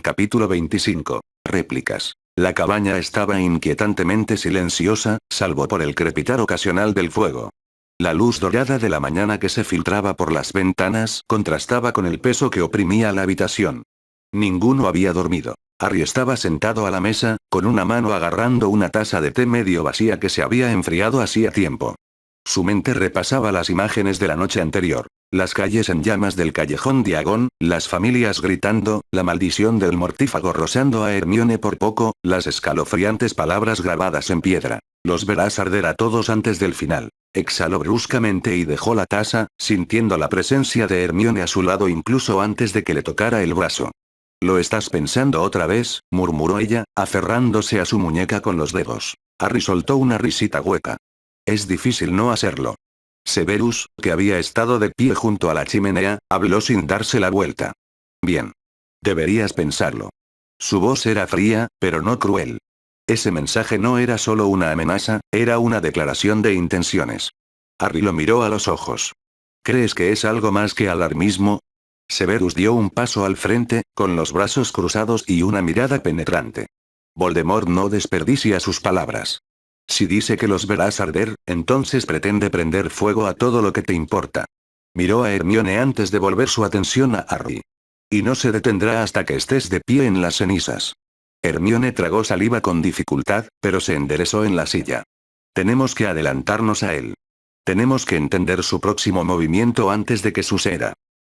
Capítulo 25. Réplicas. La cabaña estaba inquietantemente silenciosa, salvo por el crepitar ocasional del fuego. La luz dorada de la mañana que se filtraba por las ventanas contrastaba con el peso que oprimía la habitación. Ninguno había dormido. Harry estaba sentado a la mesa, con una mano agarrando una taza de té medio vacía que se había enfriado hacía tiempo. Su mente repasaba las imágenes de la noche anterior. Las calles en llamas del callejón Diagon, las familias gritando, la maldición del mortífago rozando a Hermione por poco, las escalofriantes palabras grabadas en piedra. Los verás arder a todos antes del final. Exhaló bruscamente y dejó la taza, sintiendo la presencia de Hermione a su lado incluso antes de que le tocara el brazo. «¿Lo estás pensando otra vez?», murmuró ella, aferrándose a su muñeca con los dedos. Harry soltó una risita hueca. «Es difícil no hacerlo». Severus, que había estado de pie junto a la chimenea, habló sin darse la vuelta. «Bien. Deberías pensarlo». Su voz era fría, pero no cruel. Ese mensaje no era solo una amenaza, era una declaración de intenciones. Harry lo miró a los ojos. «¿Crees que es algo más que alarmismo?» Severus dio un paso al frente, con los brazos cruzados y una mirada penetrante. Voldemort no desperdicia sus palabras. Si dice que los verás arder, entonces pretende prender fuego a todo lo que te importa. Miró a Hermione antes de volver su atención a Harry. Y no se detendrá hasta que estés de pie en las cenizas. Hermione tragó saliva con dificultad, pero se enderezó en la silla. Tenemos que adelantarnos a él. Tenemos que entender su próximo movimiento antes de que suceda.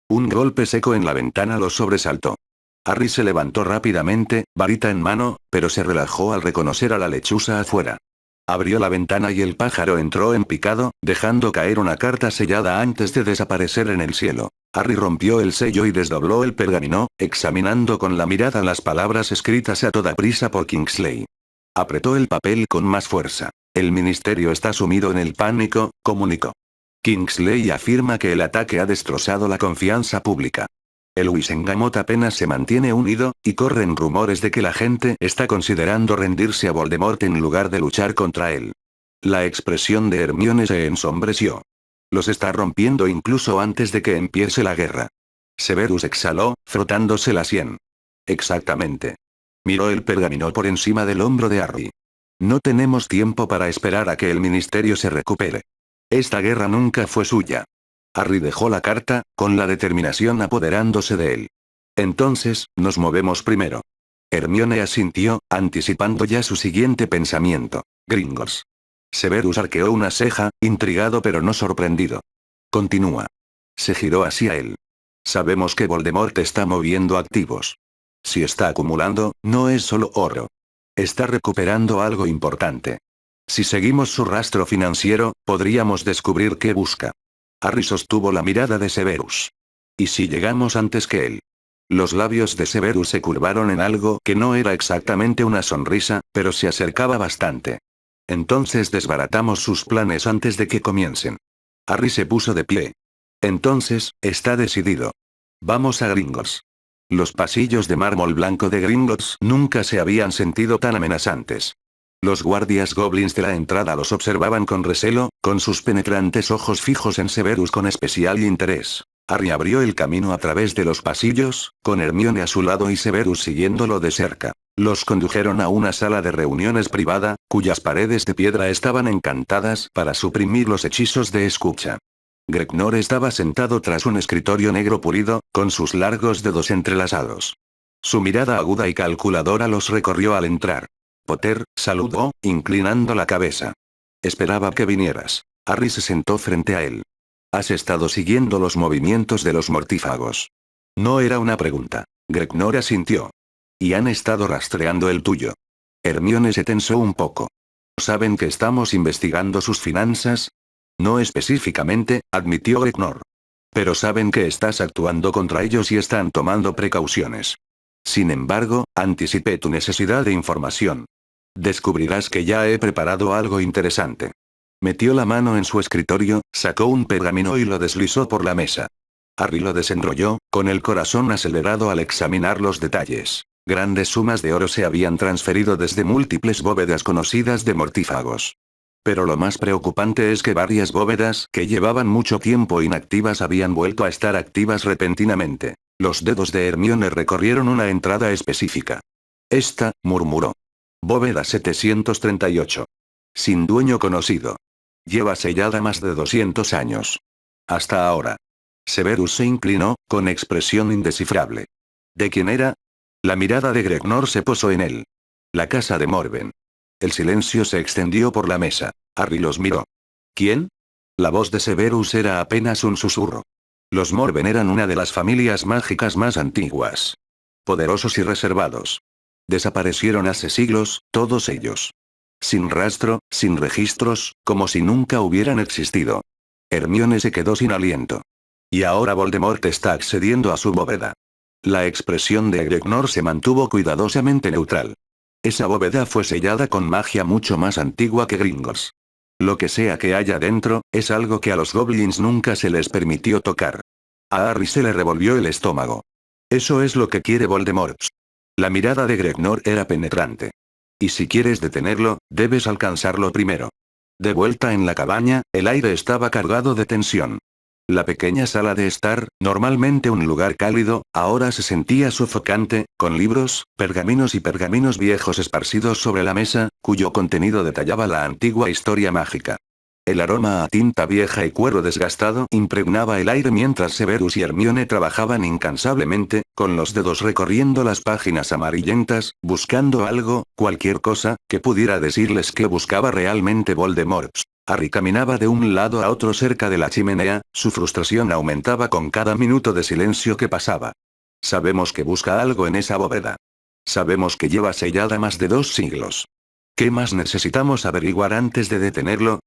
Un golpe seco en la ventana lo sobresaltó. Harry se levantó rápidamente, varita en mano, pero se relajó al reconocer a la lechuza afuera. Abrió la ventana y el pájaro entró en picado, dejando caer una carta sellada antes de desaparecer en el cielo. Harry rompió el sello y desdobló el pergamino, examinando con la mirada las palabras escritas a toda prisa por Kingsley. Apretó el papel con más fuerza. «El ministerio está sumido en el pánico», comunicó. «Kingsley afirma que el ataque ha destrozado la confianza pública. El Wisengamot apenas se mantiene unido, y corren rumores de que la gente está considerando rendirse a Voldemort en lugar de luchar contra él». La expresión de Hermione se ensombreció. «Los está rompiendo incluso antes de que empiece la guerra». Severus exhaló, frotándose la sien. «Exactamente». Miró el pergamino por encima del hombro de Harry. «No tenemos tiempo para esperar a que el ministerio se recupere. Esta guerra nunca fue suya». Harry dejó la carta, con la determinación apoderándose de él. «Entonces, nos movemos primero». Hermione asintió, anticipando ya su siguiente pensamiento. «Gringos». Severus arqueó una ceja, intrigado pero no sorprendido. «Continúa». Se giró hacia él. «Sabemos que Voldemort está moviendo activos. Si está acumulando, no es solo oro. Está recuperando algo importante. Si seguimos su rastro financiero, podríamos descubrir qué busca». Harry sostuvo la mirada de Severus. «¿Y si llegamos antes que él?». Los labios de Severus se curvaron en algo que no era exactamente una sonrisa, pero se acercaba bastante. «Entonces desbaratamos sus planes antes de que comiencen». Harry se puso de pie. «Entonces, está decidido. Vamos a Gringotts». Los pasillos de mármol blanco de Gringotts nunca se habían sentido tan amenazantes. Los guardias goblins de la entrada los observaban con recelo, con sus penetrantes ojos fijos en Severus con especial interés. Harry abrió el camino a través de los pasillos, con Hermione a su lado y Severus siguiéndolo de cerca. Los condujeron a una sala de reuniones privada, cuyas paredes de piedra estaban encantadas para suprimir los hechizos de escucha. Greknor estaba sentado tras un escritorio negro pulido, con sus largos dedos entrelazados. Su mirada aguda y calculadora los recorrió al entrar. «Potter», saludó, inclinando la cabeza. «Esperaba que vinieras». Harry se sentó frente a él. «¿Has estado siguiendo los movimientos de los mortífagos?». No era una pregunta. Greknor asintió. «¿Y han estado rastreando el tuyo?». Hermione se tensó un poco. «¿Saben que estamos investigando sus finanzas?». «No específicamente», admitió Greknor. «Pero saben que estás actuando contra ellos y están tomando precauciones. Sin embargo, anticipé tu necesidad de información. Descubrirás que ya he preparado algo interesante». Metió la mano en su escritorio, sacó un pergamino y lo deslizó por la mesa. Harry lo desenrolló, con el corazón acelerado al examinar los detalles. Grandes sumas de oro se habían transferido desde múltiples bóvedas conocidas de mortífagos. Pero lo más preocupante es que varias bóvedas que llevaban mucho tiempo inactivas habían vuelto a estar activas repentinamente. Los dedos de Hermione recorrieron una entrada específica. Esta, murmuró. Bóveda 738. Sin dueño conocido. Lleva sellada más de 200 años. Hasta ahora. Severus se inclinó, con expresión indescifrable. ¿De quién era? La mirada de Gregor se posó en él. La casa de Morven. El silencio se extendió por la mesa. Harry los miró. ¿Quién? La voz de Severus era apenas un susurro. Los Morven eran una de las familias mágicas más antiguas. Poderosos y reservados. Desaparecieron hace siglos, todos ellos. Sin rastro, sin registros, como si nunca hubieran existido. Hermione se quedó sin aliento. Y ahora Voldemort está accediendo a su bóveda. La expresión de Gregor se mantuvo cuidadosamente neutral. Esa bóveda fue sellada con magia mucho más antigua que Gringotts. Lo que sea que haya dentro, es algo que a los goblins nunca se les permitió tocar. A Harry se le revolvió el estómago. Eso es lo que quiere Voldemort. La mirada de Gregor era penetrante. Y si quieres detenerlo, debes alcanzarlo primero. De vuelta en la cabaña, el aire estaba cargado de tensión. La pequeña sala de estar, normalmente un lugar cálido, ahora se sentía sofocante, con libros, pergaminos y pergaminos viejos esparcidos sobre la mesa, cuyo contenido detallaba la antigua historia mágica. El aroma a tinta vieja y cuero desgastado impregnaba el aire mientras Severus y Hermione trabajaban incansablemente, con los dedos recorriendo las páginas amarillentas, buscando algo, cualquier cosa, que pudiera decirles que buscaba realmente Voldemort. Harry caminaba de un lado a otro cerca de la chimenea, su frustración aumentaba con cada minuto de silencio que pasaba. Sabemos que busca algo en esa bóveda. Sabemos que lleva sellada más de 2 siglos. ¿Qué más necesitamos averiguar antes de detenerlo?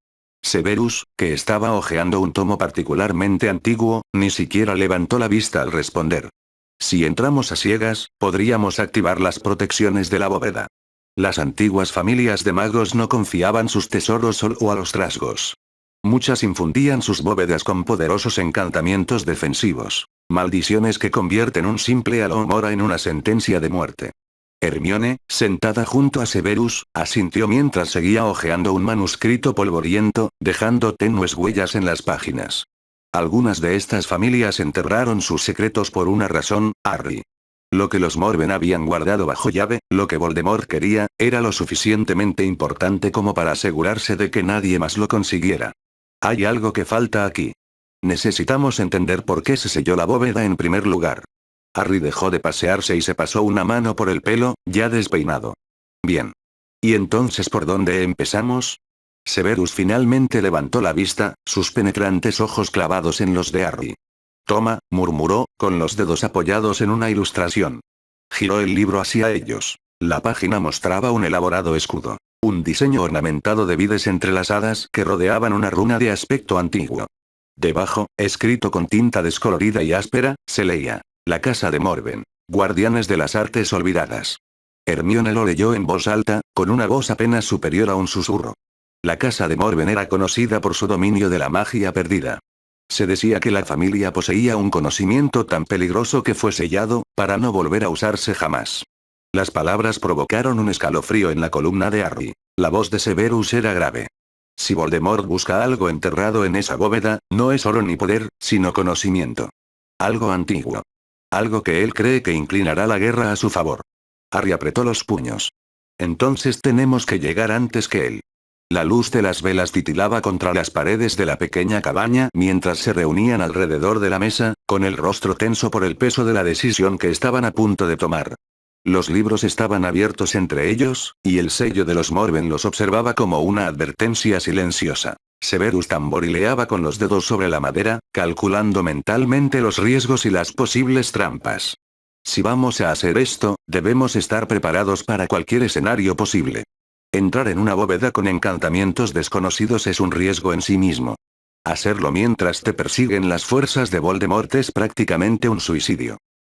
Severus, que estaba hojeando un tomo particularmente antiguo, ni siquiera levantó la vista al responder. Si entramos a ciegas, podríamos activar las protecciones de la bóveda. Las antiguas familias de magos no confiaban sus tesoros solo a los trasgos. Muchas infundían sus bóvedas con poderosos encantamientos defensivos, maldiciones que convierten un simple Alohomora en una sentencia de muerte. Hermione, sentada junto a Severus, asintió mientras seguía hojeando un manuscrito polvoriento, dejando tenues huellas en las páginas. Algunas de estas familias enterraron sus secretos por una razón, Harry. Lo que los Morven habían guardado bajo llave, lo que Voldemort quería, era lo suficientemente importante como para asegurarse de que nadie más lo consiguiera. Hay algo que falta aquí. Necesitamos entender por qué se selló la bóveda en primer lugar. Harry dejó de pasearse y se pasó una mano por el pelo, ya despeinado. Bien. ¿Y entonces por dónde empezamos? Severus finalmente levantó la vista, sus penetrantes ojos clavados en los de Harry. Toma, murmuró, con los dedos apoyados en una ilustración. Giró el libro hacia ellos. La página mostraba un elaborado escudo. Un diseño ornamentado de vides entrelazadas que rodeaban una runa de aspecto antiguo. Debajo, escrito con tinta descolorida y áspera, se leía: La casa de Morven. Guardianes de las artes olvidadas. Hermione lo leyó en voz alta, con una voz apenas superior a un susurro. La casa de Morven era conocida por su dominio de la magia perdida. Se decía que la familia poseía un conocimiento tan peligroso que fue sellado, para no volver a usarse jamás. Las palabras provocaron un escalofrío en la columna de Harry. La voz de Severus era grave. Si Voldemort busca algo enterrado en esa bóveda, no es oro ni poder, sino conocimiento. Algo antiguo. Algo que él cree que inclinará la guerra a su favor. Harry apretó los puños. Entonces tenemos que llegar antes que él. La luz de las velas titilaba contra las paredes de la pequeña cabaña mientras se reunían alrededor de la mesa, con el rostro tenso por el peso de la decisión que estaban a punto de tomar. Los libros estaban abiertos entre ellos, y el sello de los Morven los observaba como una advertencia silenciosa. Severus tamborileaba con los dedos sobre la madera, calculando mentalmente los riesgos y las posibles trampas. Si vamos a hacer esto, debemos estar preparados para cualquier escenario posible. Entrar en una bóveda con encantamientos desconocidos es un riesgo en sí mismo. Hacerlo mientras te persiguen las fuerzas de Voldemort es prácticamente un suicidio.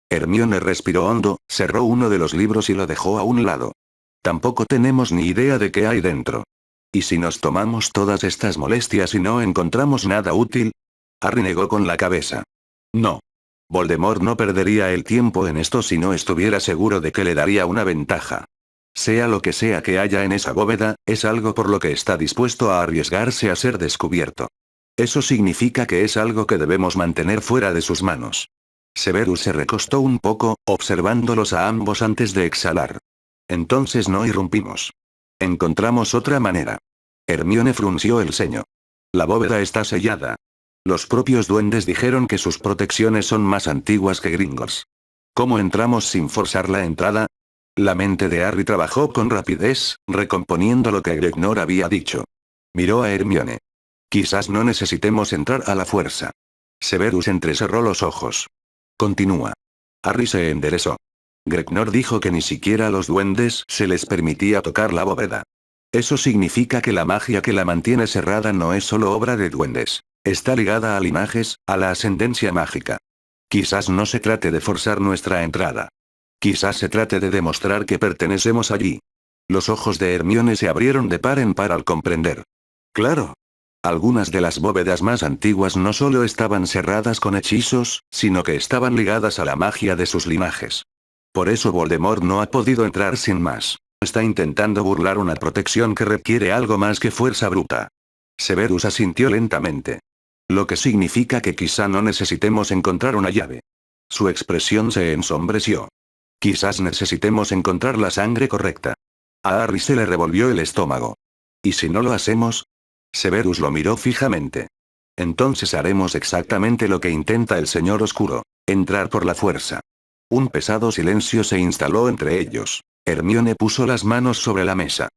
Hermione respiró hondo, cerró uno de los libros y lo dejó a un lado. Tampoco tenemos ni idea de qué hay dentro. ¿Y si nos tomamos todas estas molestias y no encontramos nada útil? Harry negó con la cabeza. No. Voldemort no perdería el tiempo en esto si no estuviera seguro de que le daría una ventaja. Sea lo que sea que haya en esa bóveda, es algo por lo que está dispuesto a arriesgarse a ser descubierto. Eso significa que es algo que debemos mantener fuera de sus manos. Severus se recostó un poco, observándolos a ambos antes de exhalar. Entonces no irrumpimos. Encontramos otra manera. Hermione frunció el ceño. La bóveda está sellada. Los propios duendes dijeron que sus protecciones son más antiguas que Gringotts. ¿Cómo entramos sin forzar la entrada? La mente de Harry trabajó con rapidez, recomponiendo lo que Gryffindor había dicho. Miró a Hermione. Quizás no necesitemos entrar a la fuerza. Severus entrecerró los ojos. Continúa. Harry se enderezó. Gryffindor dijo que ni siquiera a los duendes se les permitía tocar la bóveda. Eso significa que la magia que la mantiene cerrada no es solo obra de duendes. Está ligada a linajes, a la ascendencia mágica. Quizás no se trate de forzar nuestra entrada. Quizás se trate de demostrar que pertenecemos allí. Los ojos de Hermione se abrieron de par en par al comprender. Claro. Algunas de las bóvedas más antiguas no solo estaban cerradas con hechizos, sino que estaban ligadas a la magia de sus linajes. Por eso Voldemort no ha podido entrar sin más. Está intentando burlar una protección que requiere algo más que fuerza bruta. Severus asintió lentamente. Lo que significa que quizá no necesitemos encontrar una llave. Su expresión se ensombreció. Quizás necesitemos encontrar la sangre correcta. A Harry se le revolvió el estómago. ¿Y si no lo hacemos? Severus lo miró fijamente. Entonces haremos exactamente lo que intenta el Señor Oscuro. Entrar por la fuerza. Un pesado silencio se instaló entre ellos. Hermione puso las manos sobre la mesa.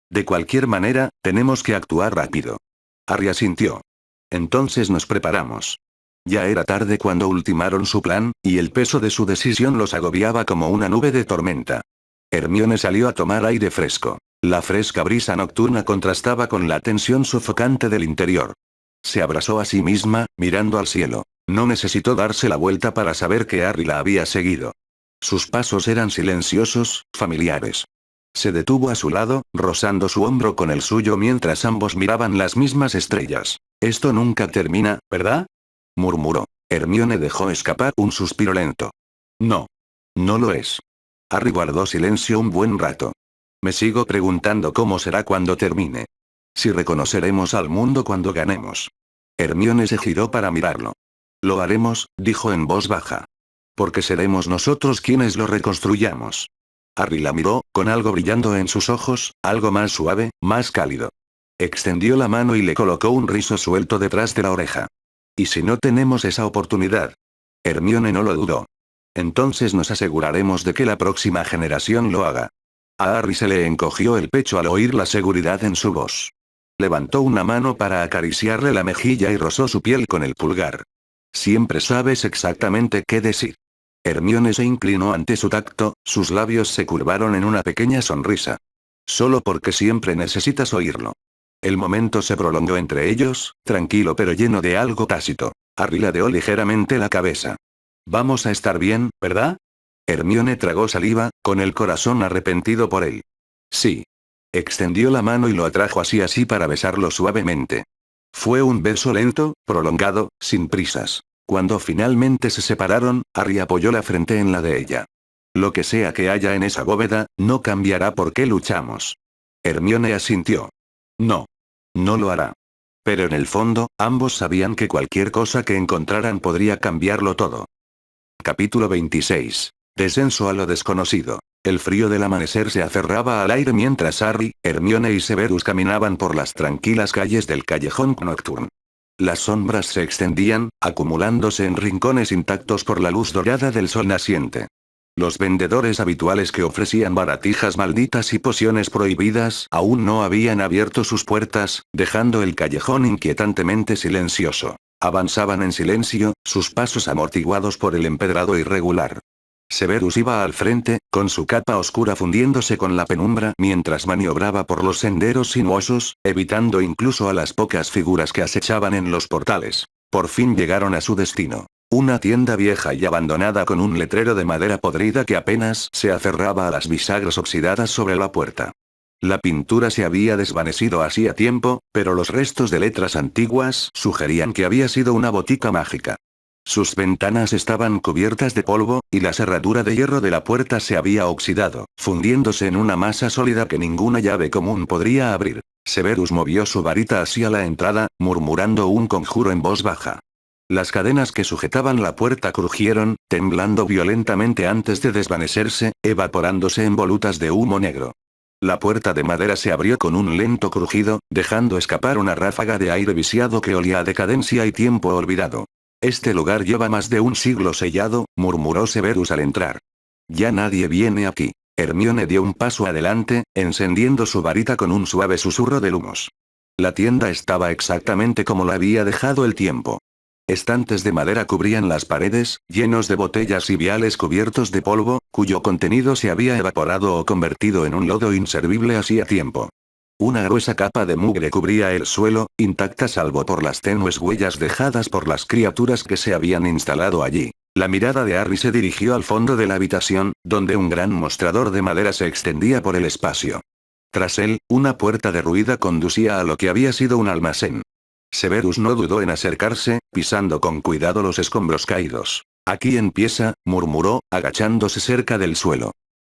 De cualquier manera, tenemos que actuar rápido. Harry asintió. Entonces nos preparamos. Ya era tarde cuando ultimaron su plan, y el peso de su decisión los agobiaba como una nube de tormenta. Hermione salió a tomar aire fresco. La fresca brisa nocturna contrastaba con la tensión sofocante del interior. Se abrazó a sí misma, mirando al cielo. No necesitó darse la vuelta para saber que Harry la había seguido. Sus pasos eran silenciosos, familiares. Se detuvo a su lado, rozando su hombro con el suyo mientras ambos miraban las mismas estrellas. Esto nunca termina, ¿verdad? Murmuró. Hermione dejó escapar un suspiro lento. No. No lo es. Harry guardó silencio un buen rato. Me sigo preguntando cómo será cuando termine. Si reconoceremos al mundo cuando ganemos. Hermione se giró para mirarlo. Lo haremos, dijo en voz baja. Porque seremos nosotros quienes lo reconstruyamos. Harry la miró, con algo brillando en sus ojos, algo más suave, más cálido. Extendió la mano y le colocó un rizo suelto detrás de la oreja. ¿Y si no tenemos esa oportunidad? Hermione no lo dudó. Entonces nos aseguraremos de que la próxima generación lo haga. A Harry se le encogió el pecho al oír la seguridad en su voz. Levantó una mano para acariciarle la mejilla y rozó su piel con el pulgar. Siempre sabes exactamente qué decir. Hermione se inclinó ante su tacto, sus labios se curvaron en una pequeña sonrisa. Solo porque siempre necesitas oírlo. El momento se prolongó entre ellos, tranquilo pero lleno de algo tácito. Harry ladeó ligeramente la cabeza. Vamos a estar bien, ¿verdad? Hermione tragó saliva, con el corazón arrepentido por él. Sí. Extendió la mano y lo atrajo así para besarlo suavemente. Fue un beso lento, prolongado, sin prisas. Cuando finalmente se separaron, Harry apoyó la frente en la de ella. Lo que sea que haya en esa bóveda, no cambiará por qué luchamos. Hermione asintió. No. No lo hará. Pero en el fondo, ambos sabían que cualquier cosa que encontraran podría cambiarlo todo. Capítulo 26. Descenso a lo desconocido. El frío del amanecer se aferraba al aire mientras Harry, Hermione y Severus caminaban por las tranquilas calles del callejón Nocturne. Las sombras se extendían, acumulándose en rincones intactos por la luz dorada del sol naciente. Los vendedores habituales que ofrecían baratijas malditas y pociones prohibidas aún no habían abierto sus puertas, dejando el callejón inquietantemente silencioso. Avanzaban en silencio, sus pasos amortiguados por el empedrado irregular. Severus iba al frente, con su capa oscura fundiéndose con la penumbra mientras maniobraba por los senderos sinuosos, evitando incluso a las pocas figuras que acechaban en los portales. Por fin llegaron a su destino. Una tienda vieja y abandonada con un letrero de madera podrida que apenas se aferraba a las bisagras oxidadas sobre la puerta. La pintura se había desvanecido hacía tiempo, pero los restos de letras antiguas sugerían que había sido una botica mágica. Sus ventanas estaban cubiertas de polvo, y la cerradura de hierro de la puerta se había oxidado, fundiéndose en una masa sólida que ninguna llave común podría abrir. Severus movió su varita hacia la entrada, murmurando un conjuro en voz baja. Las cadenas que sujetaban la puerta crujieron, temblando violentamente antes de desvanecerse, evaporándose en volutas de humo negro. La puerta de madera se abrió con un lento crujido, dejando escapar una ráfaga de aire viciado que olía a decadencia y tiempo olvidado. Este lugar lleva más de un siglo sellado, murmuró Severus al entrar. Ya nadie viene aquí. Hermione dio un paso adelante, encendiendo su varita con un suave susurro de lumos. La tienda estaba exactamente como la había dejado el tiempo. Estantes de madera cubrían las paredes, llenos de botellas y viales cubiertos de polvo, cuyo contenido se había evaporado o convertido en un lodo inservible hacía tiempo. Una gruesa capa de mugre cubría el suelo, intacta salvo por las tenues huellas dejadas por las criaturas que se habían instalado allí. La mirada de Harry se dirigió al fondo de la habitación, donde un gran mostrador de madera se extendía por el espacio. Tras él, una puerta derruida conducía a lo que había sido un almacén. Severus no dudó en acercarse, pisando con cuidado los escombros caídos. Aquí empieza, murmuró, agachándose cerca del suelo.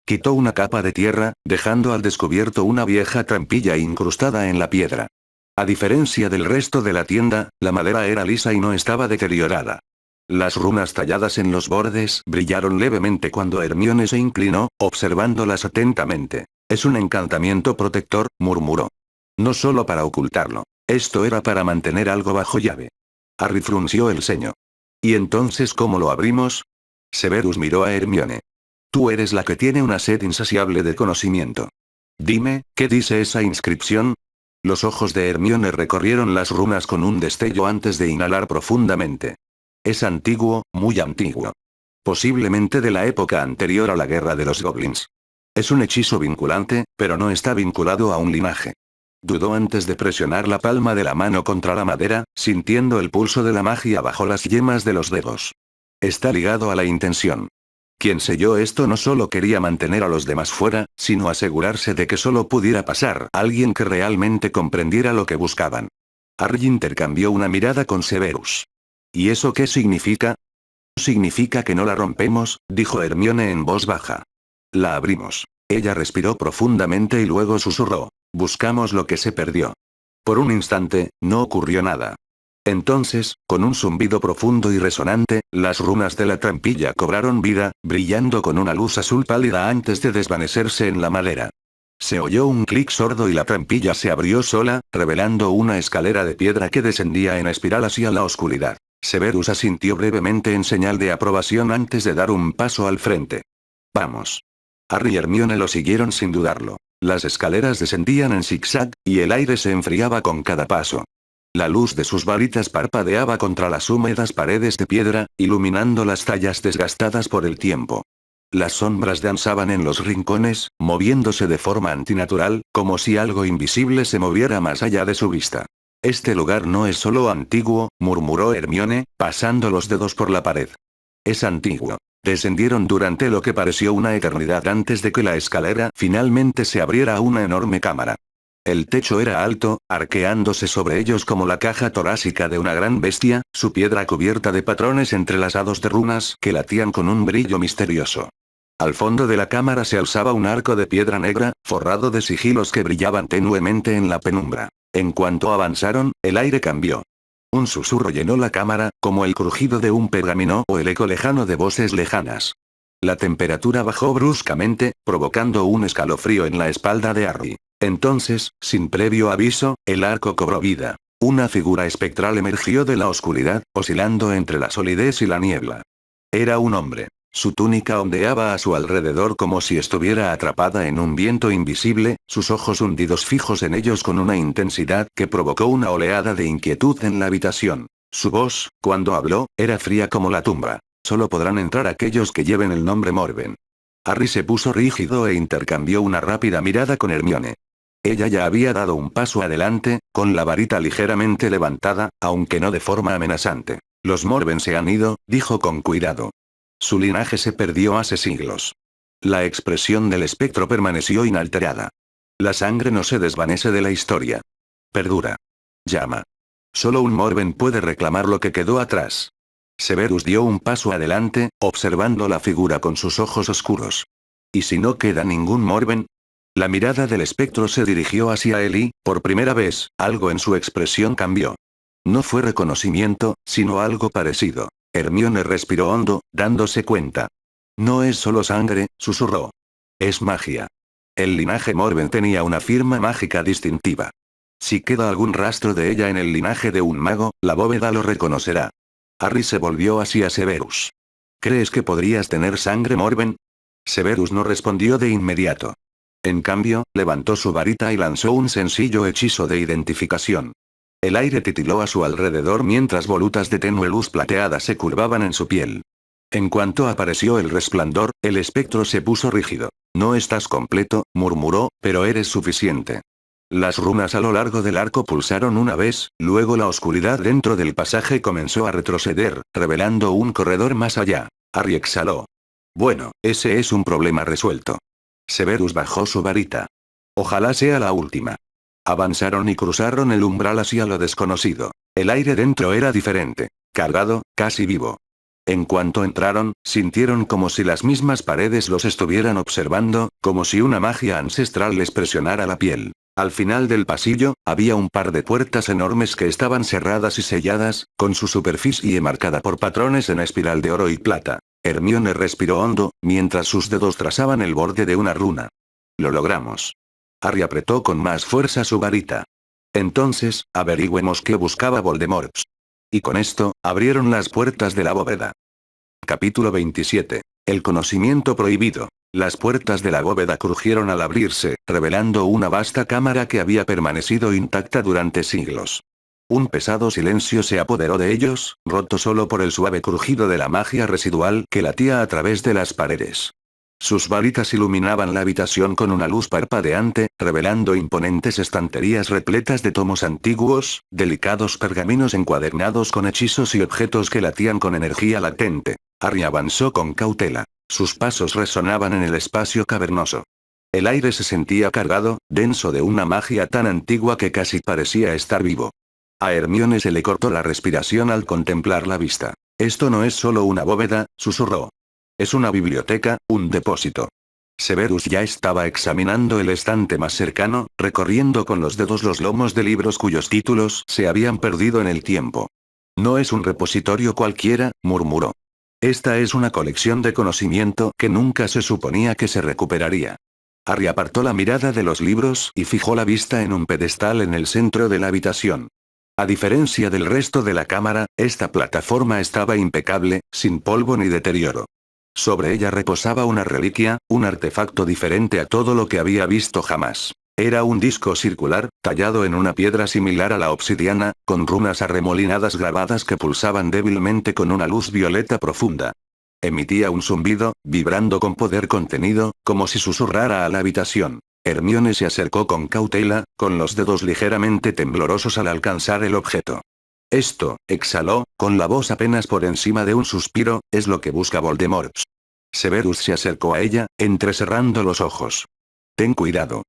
Quitó una capa de tierra, dejando al descubierto una vieja trampilla incrustada en la piedra. A diferencia del resto de la tienda, la madera era lisa y no estaba deteriorada. Las runas talladas en los bordes brillaron levemente cuando Hermione se inclinó, observándolas atentamente. Es un encantamiento protector, murmuró. No solo para ocultarlo. Esto era para mantener algo bajo llave. Harry frunció el ceño. ¿Y entonces cómo lo abrimos? Severus miró a Hermione. Tú eres la que tiene una sed insaciable de conocimiento. Dime, ¿qué dice esa inscripción? Los ojos de Hermione recorrieron las runas con un destello antes de inhalar profundamente. Es antiguo, muy antiguo. Posiblemente de la época anterior a la guerra de los goblins. Es un hechizo vinculante, pero no está vinculado a un linaje. Dudó antes de presionar la palma de la mano contra la madera, sintiendo el pulso de la magia bajo las yemas de los dedos. Está ligado a la intención. Quien selló esto no solo quería mantener a los demás fuera, sino asegurarse de que solo pudiera pasar alguien que realmente comprendiera lo que buscaban. Harry intercambió una mirada con Severus. ¿Y eso qué significa? Significa que no la rompemos, dijo Hermione en voz baja. La abrimos. Ella respiró profundamente y luego susurró. Buscamos lo que se perdió. Por un instante, no ocurrió nada. Entonces, con un zumbido profundo y resonante, las runas de la trampilla cobraron vida, brillando con una luz azul pálida antes de desvanecerse en la madera. Se oyó un clic sordo y la trampilla se abrió sola, revelando una escalera de piedra que descendía en espiral hacia la oscuridad. Severus asintió brevemente en señal de aprobación antes de dar un paso al frente. Vamos. Harry y Hermione lo siguieron sin dudarlo. Las escaleras descendían en zigzag, y el aire se enfriaba con cada paso. La luz de sus varitas parpadeaba contra las húmedas paredes de piedra, iluminando las tallas desgastadas por el tiempo. Las sombras danzaban en los rincones, moviéndose de forma antinatural, como si algo invisible se moviera más allá de su vista. Este lugar no es solo antiguo, murmuró Hermione, pasando los dedos por la pared. Es antiguo. Descendieron durante lo que pareció una eternidad antes de que la escalera finalmente se abriera a una enorme cámara. El techo era alto, arqueándose sobre ellos como la caja torácica de una gran bestia, su piedra cubierta de patrones entrelazados de runas que latían con un brillo misterioso. Al fondo de la cámara se alzaba un arco de piedra negra, forrado de sigilos que brillaban tenuemente en la penumbra. En cuanto avanzaron, el aire cambió. Un susurro llenó la cámara, como el crujido de un pergamino o el eco lejano de voces lejanas. La temperatura bajó bruscamente, provocando un escalofrío en la espalda de Harry. Entonces, sin previo aviso, el arco cobró vida. Una figura espectral emergió de la oscuridad, oscilando entre la solidez y la niebla. Era un hombre. Su túnica ondeaba a su alrededor como si estuviera atrapada en un viento invisible, sus ojos hundidos fijos en ellos con una intensidad que provocó una oleada de inquietud en la habitación. Su voz, cuando habló, era fría como la tumba. Solo podrán entrar aquellos que lleven el nombre Morven. Harry se puso rígido e intercambió una rápida mirada con Hermione. Ella ya había dado un paso adelante, con la varita ligeramente levantada, aunque no de forma amenazante. Los Morven se han ido, dijo con cuidado. Su linaje se perdió hace siglos. La expresión del espectro permaneció inalterada. La sangre no se desvanece de la historia. Perdura. Llama. Solo un Morven puede reclamar lo que quedó atrás. Severus dio un paso adelante, observando la figura con sus ojos oscuros. ¿Y si no queda ningún Morven? La mirada del espectro se dirigió hacia él y, por primera vez, algo en su expresión cambió. No fue reconocimiento, sino algo parecido. Hermione respiró hondo, dándose cuenta. No es solo sangre, susurró. Es magia. El linaje Morven tenía una firma mágica distintiva. Si queda algún rastro de ella en el linaje de un mago, la bóveda lo reconocerá. Harry se volvió hacia Severus. ¿Crees que podrías tener sangre Morven? Severus no respondió de inmediato. En cambio, levantó su varita y lanzó un sencillo hechizo de identificación. El aire titiló a su alrededor mientras volutas de tenue luz plateada se curvaban en su piel. En cuanto apareció el resplandor, el espectro se puso rígido. No estás completo, murmuró, pero eres suficiente. Las runas a lo largo del arco pulsaron una vez, luego la oscuridad dentro del pasaje comenzó a retroceder, revelando un corredor más allá. Harry exhaló. Bueno, ese es un problema resuelto. Severus bajó su varita. Ojalá sea la última. Avanzaron y cruzaron el umbral hacia lo desconocido. El aire dentro era diferente. Cargado, casi vivo. En cuanto entraron, sintieron como si las mismas paredes los estuvieran observando, como si una magia ancestral les presionara la piel. Al final del pasillo, había un par de puertas enormes que estaban cerradas y selladas, con su superficie marcada por patrones en espiral de oro y plata. Hermione respiró hondo, mientras sus dedos trazaban el borde de una runa. Lo logramos. Harry apretó con más fuerza su varita. Entonces, averigüemos qué buscaba Voldemort. Y con esto, abrieron las puertas de la bóveda. Capítulo 27. El conocimiento prohibido. Las puertas de la bóveda crujieron al abrirse, revelando una vasta cámara que había permanecido intacta durante siglos. Un pesado silencio se apoderó de ellos, roto solo por el suave crujido de la magia residual que latía a través de las paredes. Sus varitas iluminaban la habitación con una luz parpadeante, revelando imponentes estanterías repletas de tomos antiguos, delicados pergaminos encuadernados con hechizos y objetos que latían con energía latente. Harry avanzó con cautela. Sus pasos resonaban en el espacio cavernoso. El aire se sentía cargado, denso de una magia tan antigua que casi parecía estar vivo. A Hermione se le cortó la respiración al contemplar la vista. Esto no es solo una bóveda, susurró. Es una biblioteca, un depósito. Severus ya estaba examinando el estante más cercano, recorriendo con los dedos los lomos de libros cuyos títulos se habían perdido en el tiempo. No es un repositorio cualquiera, murmuró. Esta es una colección de conocimiento que nunca se suponía que se recuperaría. Harry apartó la mirada de los libros y fijó la vista en un pedestal en el centro de la habitación. A diferencia del resto de la cámara, esta plataforma estaba impecable, sin polvo ni deterioro. Sobre ella reposaba una reliquia, un artefacto diferente a todo lo que había visto jamás. Era un disco circular, tallado en una piedra similar a la obsidiana, con runas arremolinadas grabadas que pulsaban débilmente con una luz violeta profunda. Emitía un zumbido, vibrando con poder contenido, como si susurrara a la habitación. Hermione se acercó con cautela, con los dedos ligeramente temblorosos al alcanzar el objeto. Esto, exhaló, con la voz apenas por encima de un suspiro, es lo que busca Voldemort. Severus se acercó a ella, entrecerrando los ojos. Ten cuidado.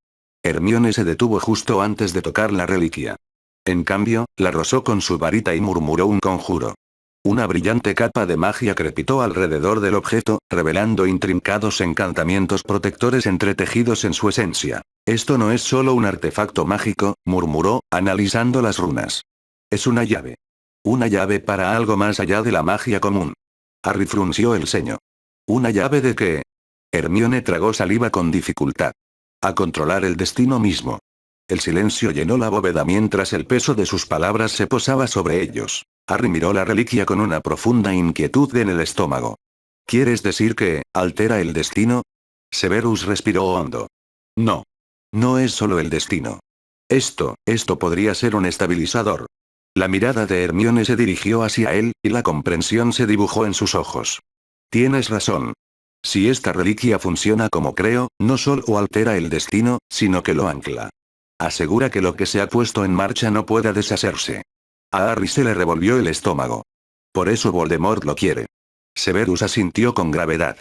Hermione se detuvo justo antes de tocar la reliquia. En cambio, la rozó con su varita y murmuró un conjuro. Una brillante capa de magia crepitó alrededor del objeto, revelando intrincados encantamientos protectores entretejidos en su esencia. Esto no es solo un artefacto mágico, murmuró, analizando las runas. Es una llave. Una llave para algo más allá de la magia común. Harry frunció el ceño. ¿Una llave de qué? Hermione tragó saliva con dificultad. A controlar el destino mismo. El silencio llenó la bóveda mientras el peso de sus palabras se posaba sobre ellos. Harry miró la reliquia con una profunda inquietud en el estómago. ¿Quieres decir que, altera el destino? Severus respiró hondo. No. No es solo el destino. Esto podría ser un estabilizador. La mirada de Hermione se dirigió hacia él, y la comprensión se dibujó en sus ojos. Tienes razón. Si esta reliquia funciona como creo, no solo altera el destino, sino que lo ancla. Asegura que lo que se ha puesto en marcha no pueda deshacerse. A Harry se le revolvió el estómago. Por eso Voldemort lo quiere. Severus asintió con gravedad.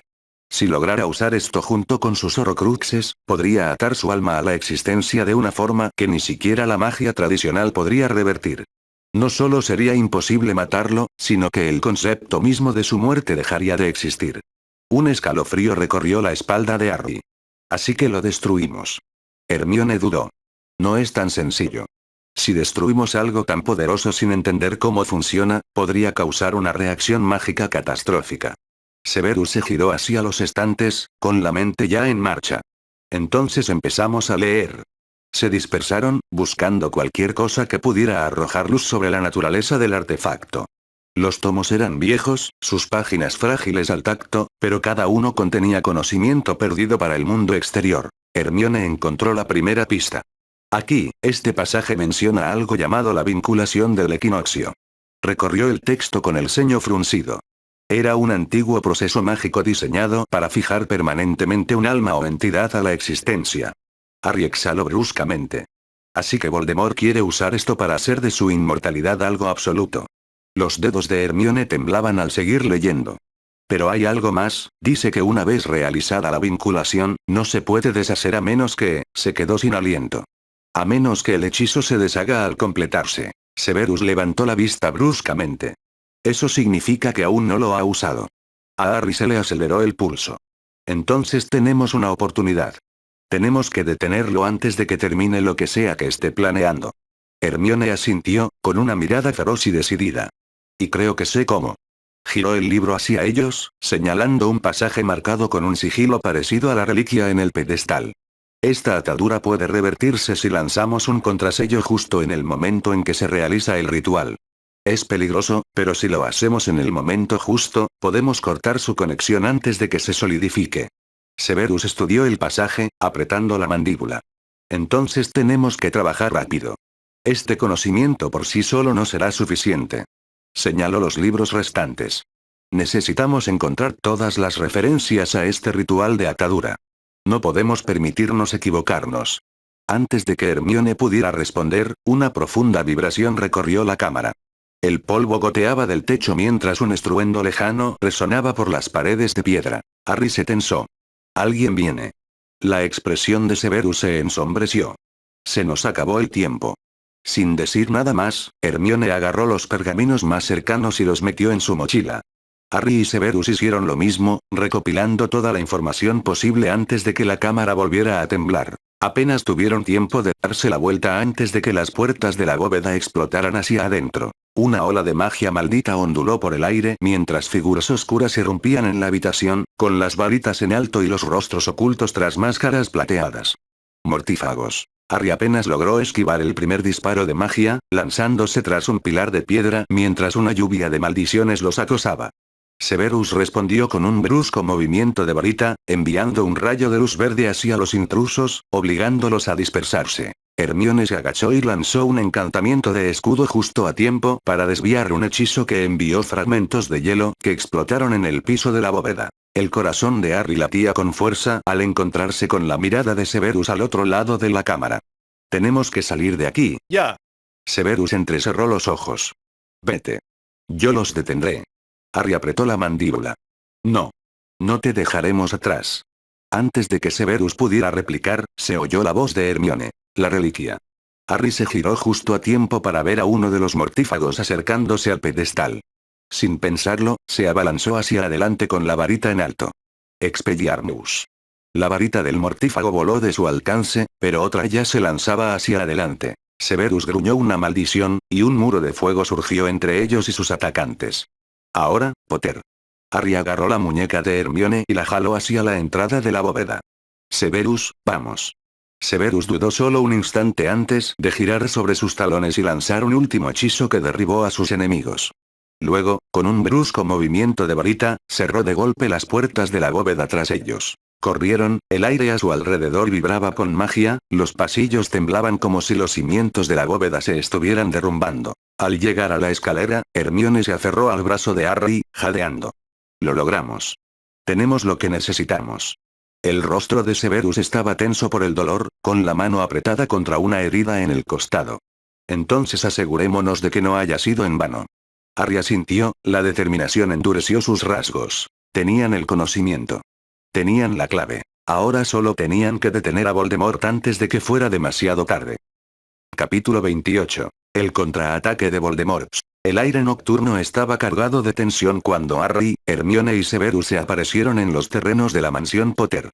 Si lograra usar esto junto con sus horrocruxes, podría atar su alma a la existencia de una forma que ni siquiera la magia tradicional podría revertir. No solo sería imposible matarlo, sino que el concepto mismo de su muerte dejaría de existir. Un escalofrío recorrió la espalda de Harry. Así que lo destruimos. Hermione dudó. No es tan sencillo. Si destruimos algo tan poderoso sin entender cómo funciona, podría causar una reacción mágica catastrófica. Severus se giró hacia los estantes, con la mente ya en marcha. Entonces empezamos a leer. Se dispersaron, buscando cualquier cosa que pudiera arrojar luz sobre la naturaleza del artefacto. Los tomos eran viejos, sus páginas frágiles al tacto, pero cada uno contenía conocimiento perdido para el mundo exterior. Hermione encontró la primera pista. Aquí, este pasaje menciona algo llamado la vinculación del equinoccio. Recorrió el texto con el ceño fruncido. Era un antiguo proceso mágico diseñado para fijar permanentemente un alma o entidad a la existencia. Harry exhaló bruscamente. Así que Voldemort quiere usar esto para hacer de su inmortalidad algo absoluto. Los dedos de Hermione temblaban al seguir leyendo. Pero hay algo más, dice que una vez realizada la vinculación, no se puede deshacer a menos que, se quedó sin aliento. A menos que el hechizo se deshaga al completarse. Severus levantó la vista bruscamente. Eso significa que aún no lo ha usado. A Harry se le aceleró el pulso. Entonces tenemos una oportunidad. Tenemos que detenerlo antes de que termine lo que sea que esté planeando. Hermione asintió, con una mirada feroz y decidida. Y creo que sé cómo. Giró el libro hacia ellos, señalando un pasaje marcado con un sigilo parecido a la reliquia en el pedestal. Esta atadura puede revertirse si lanzamos un contrasello justo en el momento en que se realiza el ritual. Es peligroso, pero si lo hacemos en el momento justo, podemos cortar su conexión antes de que se solidifique. Severus estudió el pasaje, apretando la mandíbula. Entonces tenemos que trabajar rápido. Este conocimiento por sí solo no será suficiente. Señaló los libros restantes. Necesitamos encontrar todas las referencias a este ritual de atadura. No podemos permitirnos equivocarnos. Antes de que Hermione pudiera responder, una profunda vibración recorrió la cámara. El polvo goteaba del techo mientras un estruendo lejano resonaba por las paredes de piedra. Harry se tensó. Alguien viene. La expresión de Severus se ensombreció. Se nos acabó el tiempo. Sin decir nada más, Hermione agarró los pergaminos más cercanos y los metió en su mochila. Harry y Severus hicieron lo mismo, recopilando toda la información posible antes de que la cámara volviera a temblar. Apenas tuvieron tiempo de darse la vuelta antes de que las puertas de la bóveda explotaran hacia adentro. Una ola de magia maldita onduló por el aire mientras figuras oscuras irrumpían en la habitación, con las varitas en alto y los rostros ocultos tras máscaras plateadas. Mortífagos. Harry apenas logró esquivar el primer disparo de magia, lanzándose tras un pilar de piedra mientras una lluvia de maldiciones los acosaba. Severus respondió con un brusco movimiento de varita, enviando un rayo de luz verde hacia los intrusos, obligándolos a dispersarse. Hermione se agachó y lanzó un encantamiento de escudo justo a tiempo para desviar un hechizo que envió fragmentos de hielo que explotaron en el piso de la bóveda. El corazón de Harry latía con fuerza al encontrarse con la mirada de Severus al otro lado de la cámara. Tenemos que salir de aquí, ya. Severus entrecerró los ojos. Vete. Yo los detendré. Harry apretó la mandíbula. No. No te dejaremos atrás. Antes de que Severus pudiera replicar, se oyó la voz de Hermione. La reliquia. Harry se giró justo a tiempo para ver a uno de los mortífagos acercándose al pedestal. Sin pensarlo, se abalanzó hacia adelante con la varita en alto. Expelliarmus. La varita del mortífago voló de su alcance, pero otra ya se lanzaba hacia adelante. Severus gruñó una maldición, y un muro de fuego surgió entre ellos y sus atacantes. Ahora, Potter. Harry agarró la muñeca de Hermione y la jaló hacia la entrada de la bóveda. Severus, vamos. Severus dudó solo un instante antes de girar sobre sus talones y lanzar un último hechizo que derribó a sus enemigos. Luego, con un brusco movimiento de varita, cerró de golpe las puertas de la bóveda tras ellos. Corrieron, el aire a su alrededor vibraba con magia, los pasillos temblaban como si los cimientos de la bóveda se estuvieran derrumbando. Al llegar a la escalera, Hermione se aferró al brazo de Harry, jadeando. Lo logramos. Tenemos lo que necesitamos. El rostro de Severus estaba tenso por el dolor, con la mano apretada contra una herida en el costado. Entonces asegurémonos de que no haya sido en vano. Harry asintió, la determinación endureció sus rasgos. Tenían el conocimiento. Tenían la clave. Ahora solo tenían que detener a Voldemort antes de que fuera demasiado tarde. Capítulo 28. El contraataque de Voldemort. El aire nocturno estaba cargado de tensión cuando Harry, Hermione y Severus se aparecieron en los terrenos de la mansión Potter.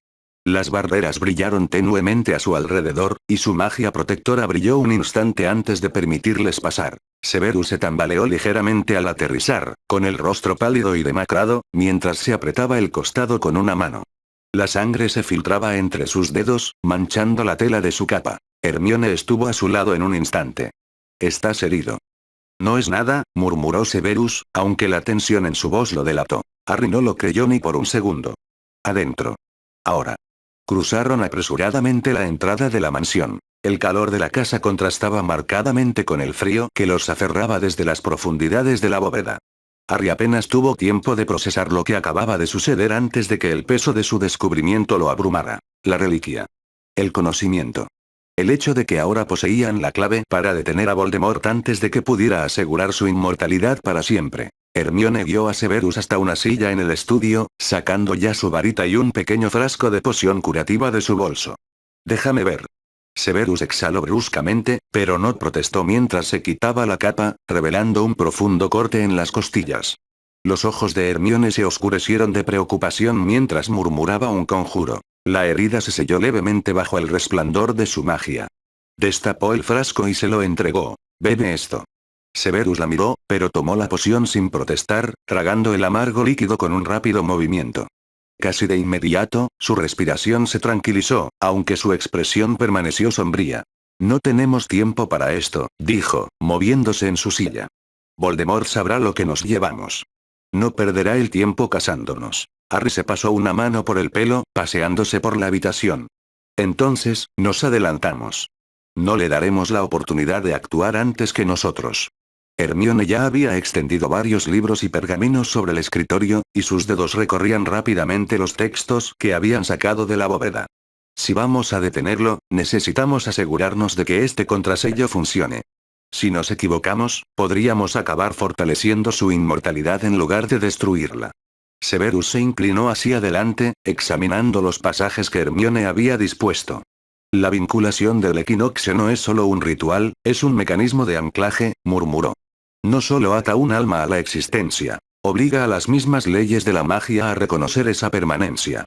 Las barreras brillaron tenuemente a su alrededor, y su magia protectora brilló un instante antes de permitirles pasar. Severus se tambaleó ligeramente al aterrizar, con el rostro pálido y demacrado, mientras se apretaba el costado con una mano. La sangre se filtraba entre sus dedos, manchando la tela de su capa. Hermione estuvo a su lado en un instante. «¿Estás herido?» «No es nada», murmuró Severus, aunque la tensión en su voz lo delató. Harry no lo creyó ni por un segundo. «Adentro. Ahora». Cruzaron apresuradamente la entrada de la mansión. El calor de la casa contrastaba marcadamente con el frío que los aferraba desde las profundidades de la bóveda. Harry apenas tuvo tiempo de procesar lo que acababa de suceder antes de que el peso de su descubrimiento lo abrumara. La reliquia. El conocimiento. El hecho de que ahora poseían la clave para detener a Voldemort antes de que pudiera asegurar su inmortalidad para siempre. Hermione guió a Severus hasta una silla en el estudio, sacando ya su varita y un pequeño frasco de poción curativa de su bolso. «Déjame ver». Severus exhaló bruscamente, pero no protestó mientras se quitaba la capa, revelando un profundo corte en las costillas. Los ojos de Hermione se oscurecieron de preocupación mientras murmuraba un conjuro. La herida se selló levemente bajo el resplandor de su magia. Destapó el frasco y se lo entregó. «Bebe esto». Severus la miró, pero tomó la poción sin protestar, tragando el amargo líquido con un rápido movimiento. Casi de inmediato, su respiración se tranquilizó, aunque su expresión permaneció sombría. «No tenemos tiempo para esto», dijo, moviéndose en su silla. «Voldemort sabrá lo que nos llevamos. No perderá el tiempo casándonos». Harry se pasó una mano por el pelo, paseándose por la habitación. «Entonces, nos adelantamos. No le daremos la oportunidad de actuar antes que nosotros». Hermione ya había extendido varios libros y pergaminos sobre el escritorio, y sus dedos recorrían rápidamente los textos que habían sacado de la bóveda. «Si vamos a detenerlo, necesitamos asegurarnos de que este contrasello funcione. Si nos equivocamos, podríamos acabar fortaleciendo su inmortalidad en lugar de destruirla». Severus se inclinó hacia adelante, examinando los pasajes que Hermione había dispuesto. «La vinculación del equinoccio no es solo un ritual, es un mecanismo de anclaje», murmuró. «No solo ata un alma a la existencia, obliga a las mismas leyes de la magia a reconocer esa permanencia».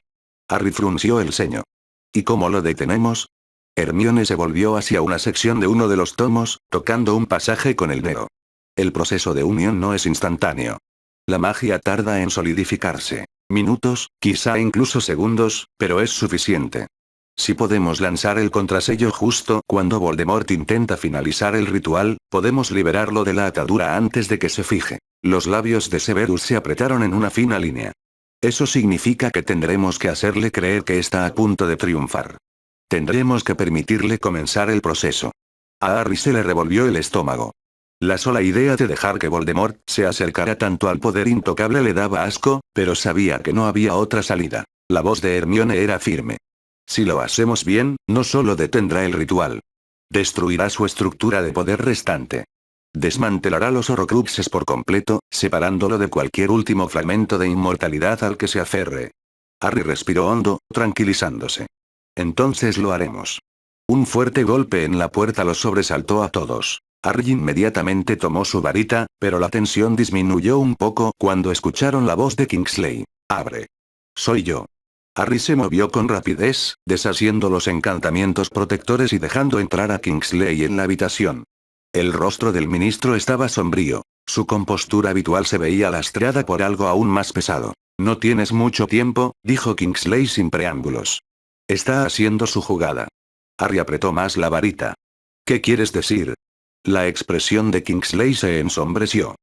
Harry frunció el ceño. «¿Y cómo lo detenemos?». Hermione se volvió hacia una sección de uno de los tomos, tocando un pasaje con el dedo. «El proceso de unión no es instantáneo. La magia tarda en solidificarse. Minutos, quizá incluso segundos, pero es suficiente. Si podemos lanzar el contrasello justo cuando Voldemort intenta finalizar el ritual, podemos liberarlo de la atadura antes de que se fije». Los labios de Severus se apretaron en una fina línea. «Eso significa que tendremos que hacerle creer que está a punto de triunfar. Tendremos que permitirle comenzar el proceso». A Harry se le revolvió el estómago. La sola idea de dejar que Voldemort se acercara tanto al poder intocable le daba asco, pero sabía que no había otra salida. La voz de Hermione era firme. «Si lo hacemos bien, no solo detendrá el ritual. Destruirá su estructura de poder restante. Desmantelará los Horrocruxes por completo, separándolo de cualquier último fragmento de inmortalidad al que se aferre». Harry respiró hondo, tranquilizándose. «Entonces lo haremos». Un fuerte golpe en la puerta los sobresaltó a todos. Harry inmediatamente tomó su varita, pero la tensión disminuyó un poco cuando escucharon la voz de Kingsley. «Abre». «Soy yo». Harry se movió con rapidez, deshaciendo los encantamientos protectores y dejando entrar a Kingsley en la habitación. El rostro del ministro estaba sombrío. Su compostura habitual se veía lastrada por algo aún más pesado. «No tienes mucho tiempo», dijo Kingsley sin preámbulos. «Está haciendo su jugada». Harry apretó más la varita. «¿Qué quieres decir?». La expresión de Kingsley se ensombreció.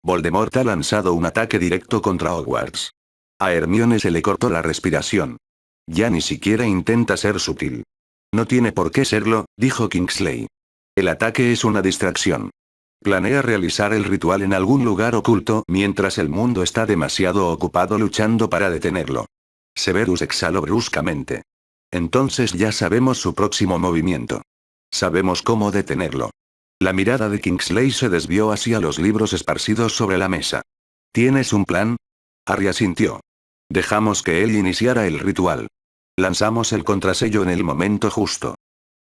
«Voldemort ha lanzado un ataque directo contra Hogwarts». A Hermione se le cortó la respiración. «Ya ni siquiera intenta ser sutil». «No tiene por qué serlo», dijo Kingsley. «El ataque es una distracción. Planea realizar el ritual en algún lugar oculto mientras el mundo está demasiado ocupado luchando para detenerlo». Severus exhaló bruscamente. «Entonces ya sabemos su próximo movimiento. Sabemos cómo detenerlo». La mirada de Kingsley se desvió hacia los libros esparcidos sobre la mesa. «¿Tienes un plan?». Harry asintió. «Dejamos que él iniciara el ritual. Lanzamos el contrasello en el momento justo».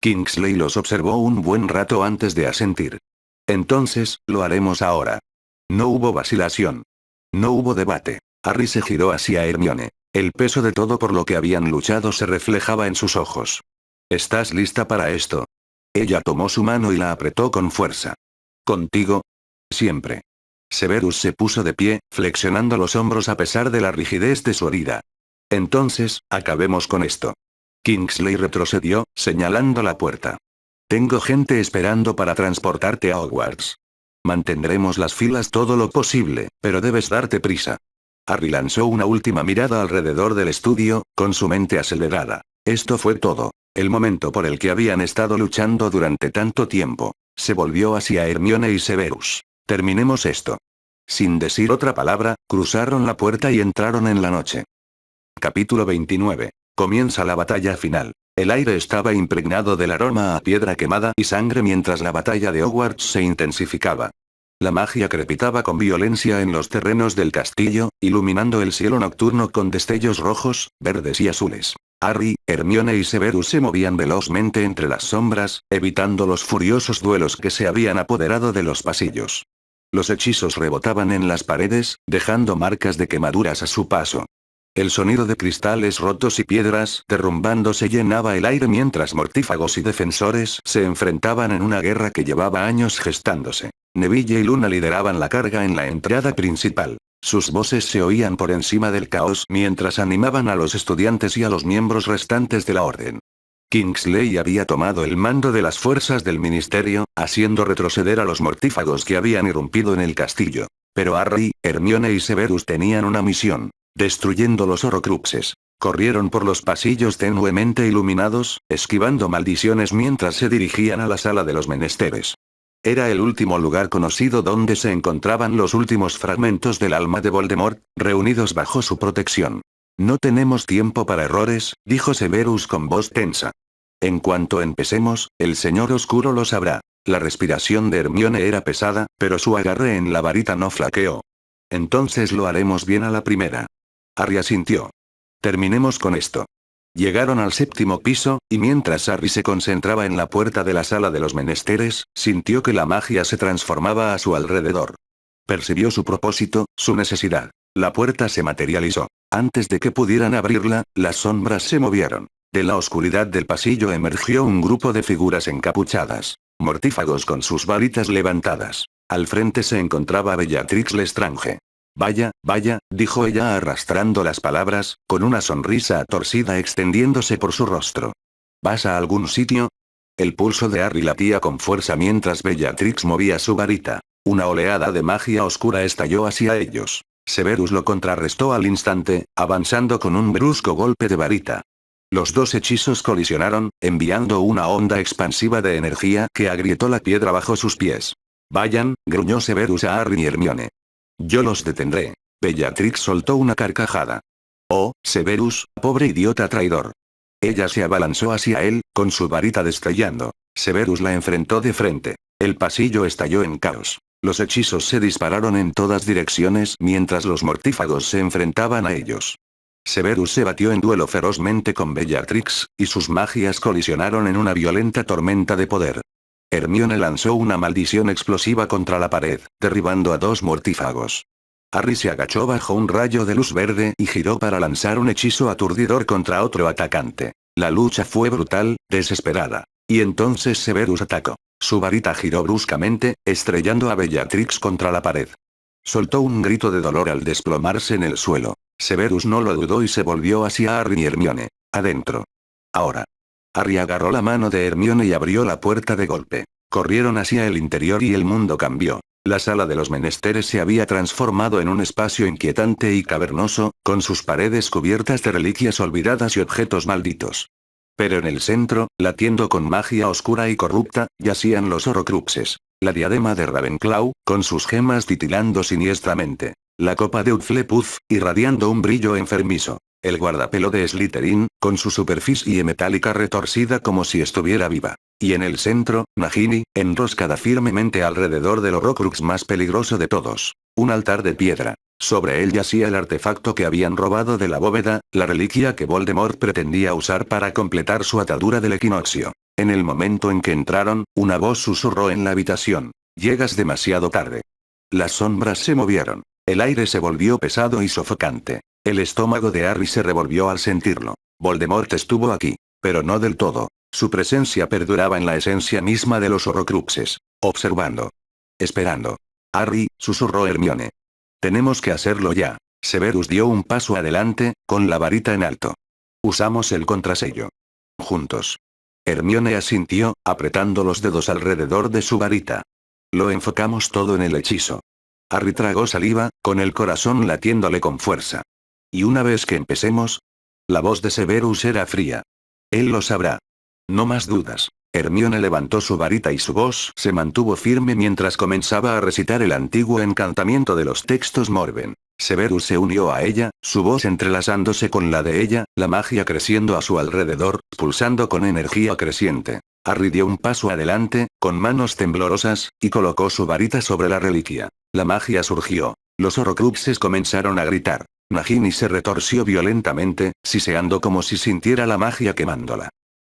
Kingsley los observó un buen rato antes de asentir. «Entonces, lo haremos ahora». No hubo vacilación. No hubo debate. Harry se giró hacia Hermione. El peso de todo por lo que habían luchado se reflejaba en sus ojos. ¿Estás lista para esto? Ella tomó su mano y la apretó con fuerza. ¿Contigo? Siempre. Severus se puso de pie, flexionando los hombros a pesar de la rigidez de su herida. Entonces, acabemos con esto. Kingsley retrocedió, señalando la puerta. Tengo gente esperando para transportarte a Hogwarts. Mantendremos las filas todo lo posible, pero debes darte prisa. Harry lanzó una última mirada alrededor del estudio, con su mente acelerada. Esto fue todo. El momento por el que habían estado luchando durante tanto tiempo. Se volvió hacia Hermione y Severus. Terminemos esto. Sin decir otra palabra, cruzaron la puerta y entraron en la noche. Capítulo 29. Comienza la batalla final. El aire estaba impregnado del aroma a piedra quemada y sangre mientras la batalla de Hogwarts se intensificaba. La magia crepitaba con violencia en los terrenos del castillo, iluminando el cielo nocturno con destellos rojos, verdes y azules. Harry, Hermione y Severus se movían velozmente entre las sombras, evitando los furiosos duelos que se habían apoderado de los pasillos. Los hechizos rebotaban en las paredes, dejando marcas de quemaduras a su paso. El sonido de cristales rotos y piedras derrumbándose llenaba el aire mientras mortífagos y defensores se enfrentaban en una guerra que llevaba años gestándose. Neville y Luna lideraban la carga en la entrada principal. Sus voces se oían por encima del caos mientras animaban a los estudiantes y a los miembros restantes de la orden. Kingsley había tomado el mando de las fuerzas del ministerio, haciendo retroceder a los mortífagos que habían irrumpido en el castillo. Pero Harry, Hermione y Severus tenían una misión. Destruyendo los Horcruxes. Corrieron por los pasillos tenuemente iluminados, esquivando maldiciones mientras se dirigían a la sala de los menesteres. Era el último lugar conocido donde se encontraban los últimos fragmentos del alma de Voldemort, reunidos bajo su protección. No tenemos tiempo para errores, dijo Severus con voz tensa. En cuanto empecemos, el Señor Oscuro lo sabrá. La respiración de Hermione era pesada, pero su agarre en la varita no flaqueó. Entonces lo haremos bien a la primera. Harry asintió. Terminemos con esto. Llegaron al 7º piso, y mientras Harry se concentraba en la puerta de la sala de los menesteres, sintió que la magia se transformaba a su alrededor. Percibió su propósito, su necesidad. La puerta se materializó. Antes de que pudieran abrirla, las sombras se movieron. De la oscuridad del pasillo emergió un grupo de figuras encapuchadas. Mortífagos con sus varitas levantadas. Al frente se encontraba Bellatrix Lestrange. Vaya, vaya, dijo ella arrastrando las palabras, con una sonrisa torcida extendiéndose por su rostro. ¿Vas a algún sitio? El pulso de Harry latía con fuerza mientras Bellatrix movía su varita. Una oleada de magia oscura estalló hacia ellos. Severus lo contrarrestó al instante, avanzando con un brusco golpe de varita. Los dos hechizos colisionaron, enviando una onda expansiva de energía que agrietó la piedra bajo sus pies. Vayan, gruñó Severus a Harry y Hermione. Yo los detendré. Bellatrix soltó una carcajada. Oh, Severus, pobre idiota traidor. Ella se abalanzó hacia él, con su varita destellando. Severus la enfrentó de frente. El pasillo estalló en caos. Los hechizos se dispararon en todas direcciones mientras los mortífagos se enfrentaban a ellos. Severus se batió en duelo ferozmente con Bellatrix, y sus magias colisionaron en una violenta tormenta de poder. Hermione lanzó una maldición explosiva contra la pared, derribando a dos mortífagos. Harry se agachó bajo un rayo de luz verde y giró para lanzar un hechizo aturdidor contra otro atacante. La lucha fue brutal, desesperada. Y entonces Severus atacó. Su varita giró bruscamente, estrellando a Bellatrix contra la pared. Soltó un grito de dolor al desplomarse en el suelo. Severus no lo dudó y se volvió hacia Harry y Hermione. Adentro. Ahora. Harry agarró la mano de Hermione y abrió la puerta de golpe. Corrieron hacia el interior y el mundo cambió. La sala de los menesteres se había transformado en un espacio inquietante y cavernoso, con sus paredes cubiertas de reliquias olvidadas y objetos malditos. Pero en el centro, latiendo con magia oscura y corrupta, yacían los Horcruxes. La diadema de Ravenclaw, con sus gemas titilando siniestramente. La copa de Hufflepuff, irradiando un brillo enfermizo. El guardapelo de Slytherin, con su superficie metálica retorcida como si estuviera viva. Y en el centro, Nagini, enroscada firmemente alrededor del Horcrux más peligroso de todos. Un altar de piedra. Sobre él yacía el artefacto que habían robado de la bóveda, la reliquia que Voldemort pretendía usar para completar su atadura del equinoccio. En el momento en que entraron, una voz susurró en la habitación. Llegas demasiado tarde. Las sombras se movieron. El aire se volvió pesado y sofocante. El estómago de Harry se revolvió al sentirlo. Voldemort estuvo aquí, pero no del todo. Su presencia perduraba en la esencia misma de los Horrocruxes. Observando. Esperando. Harry, susurró Hermione. Tenemos que hacerlo ya. Severus dio un paso adelante, con la varita en alto. Usamos el contrasello. Juntos. Hermione asintió, apretando los dedos alrededor de su varita. Lo enfocamos todo en el hechizo. Harry tragó saliva, con el corazón latiéndole con fuerza. ¿Y una vez que empecemos? La voz de Severus era fría. Él lo sabrá. No más dudas. Hermione levantó su varita y su voz se mantuvo firme mientras comenzaba a recitar el antiguo encantamiento de los textos Morven. Severus se unió a ella, su voz entrelazándose con la de ella, la magia creciendo a su alrededor, pulsando con energía creciente. Harry dio un paso adelante, con manos temblorosas, y colocó su varita sobre la reliquia. La magia surgió. Los Horrocruxes comenzaron a gritar. Nagini se retorció violentamente, siseando como si sintiera la magia quemándola.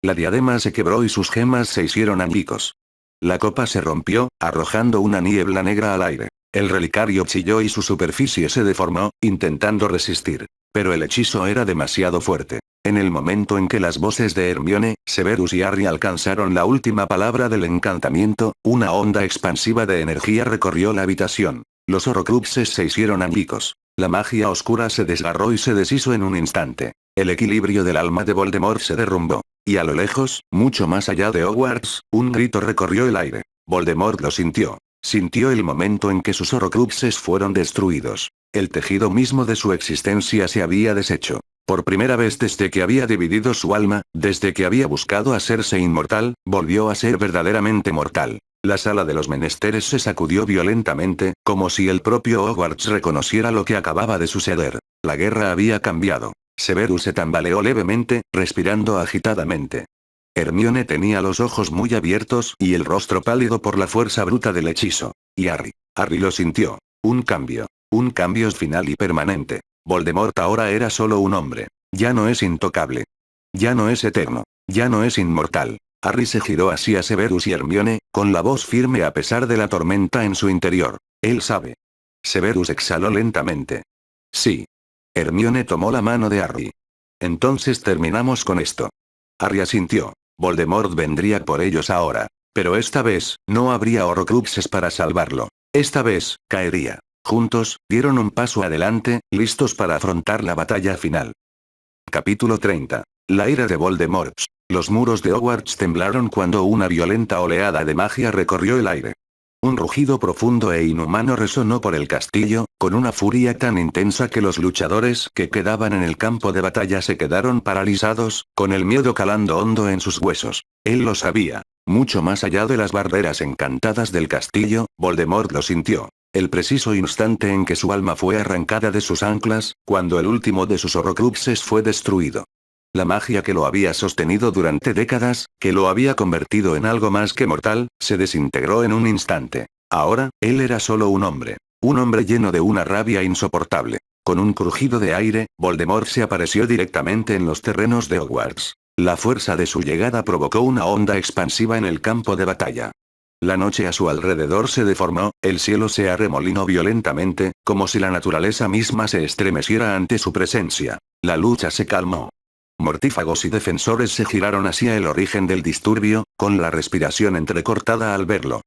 La diadema se quebró y sus gemas se hicieron añicos. La copa se rompió, arrojando una niebla negra al aire. El relicario chilló y su superficie se deformó, intentando resistir. Pero el hechizo era demasiado fuerte. En el momento en que las voces de Hermione, Severus y Harry alcanzaron la última palabra del encantamiento, una onda expansiva de energía recorrió la habitación. Los Horrocruxes se hicieron añicos. La magia oscura se desgarró y se deshizo en un instante. El equilibrio del alma de Voldemort se derrumbó. Y a lo lejos, mucho más allá de Hogwarts, un grito recorrió el aire. Voldemort lo sintió. Sintió el momento en que sus Horrocruxes fueron destruidos. El tejido mismo de su existencia se había deshecho. Por primera vez desde que había dividido su alma, desde que había buscado hacerse inmortal, volvió a ser verdaderamente mortal. La sala de los menesteres se sacudió violentamente, como si el propio Hogwarts reconociera lo que acababa de suceder. La guerra había cambiado. Severus se tambaleó levemente, respirando agitadamente. Hermione tenía los ojos muy abiertos y el rostro pálido por la fuerza bruta del hechizo. Y Harry lo sintió. Un cambio. Un cambio final y permanente. Voldemort ahora era solo un hombre. Ya no es intocable. Ya no es eterno. Ya no es inmortal. Harry se giró hacia Severus y Hermione, con la voz firme a pesar de la tormenta en su interior. Él sabe. Severus exhaló lentamente. Sí. Hermione tomó la mano de Harry. Entonces terminamos con esto. Harry asintió. Voldemort vendría por ellos ahora. Pero esta vez, no habría Horrocruxes para salvarlo. Esta vez, caería. Juntos, dieron un paso adelante, listos para afrontar la batalla final. Capítulo 30. La ira de Voldemort. Los muros de Hogwarts temblaron cuando una violenta oleada de magia recorrió el aire. Un rugido profundo e inhumano resonó por el castillo, con una furia tan intensa que los luchadores que quedaban en el campo de batalla se quedaron paralizados, con el miedo calando hondo en sus huesos. Él lo sabía. Mucho más allá de las barreras encantadas del castillo, Voldemort lo sintió. El preciso instante en que su alma fue arrancada de sus anclas, cuando el último de sus Horrocruxes fue destruido. La magia que lo había sostenido durante décadas, que lo había convertido en algo más que mortal, se desintegró en un instante. Ahora, él era solo un hombre. Un hombre lleno de una rabia insoportable. Con un crujido de aire, Voldemort se apareció directamente en los terrenos de Hogwarts. La fuerza de su llegada provocó una onda expansiva en el campo de batalla. La noche a su alrededor se deformó, el cielo se arremolinó violentamente, como si la naturaleza misma se estremeciera ante su presencia. La lucha se calmó. Mortífagos y defensores se giraron hacia el origen del disturbio, con la respiración entrecortada al verlo.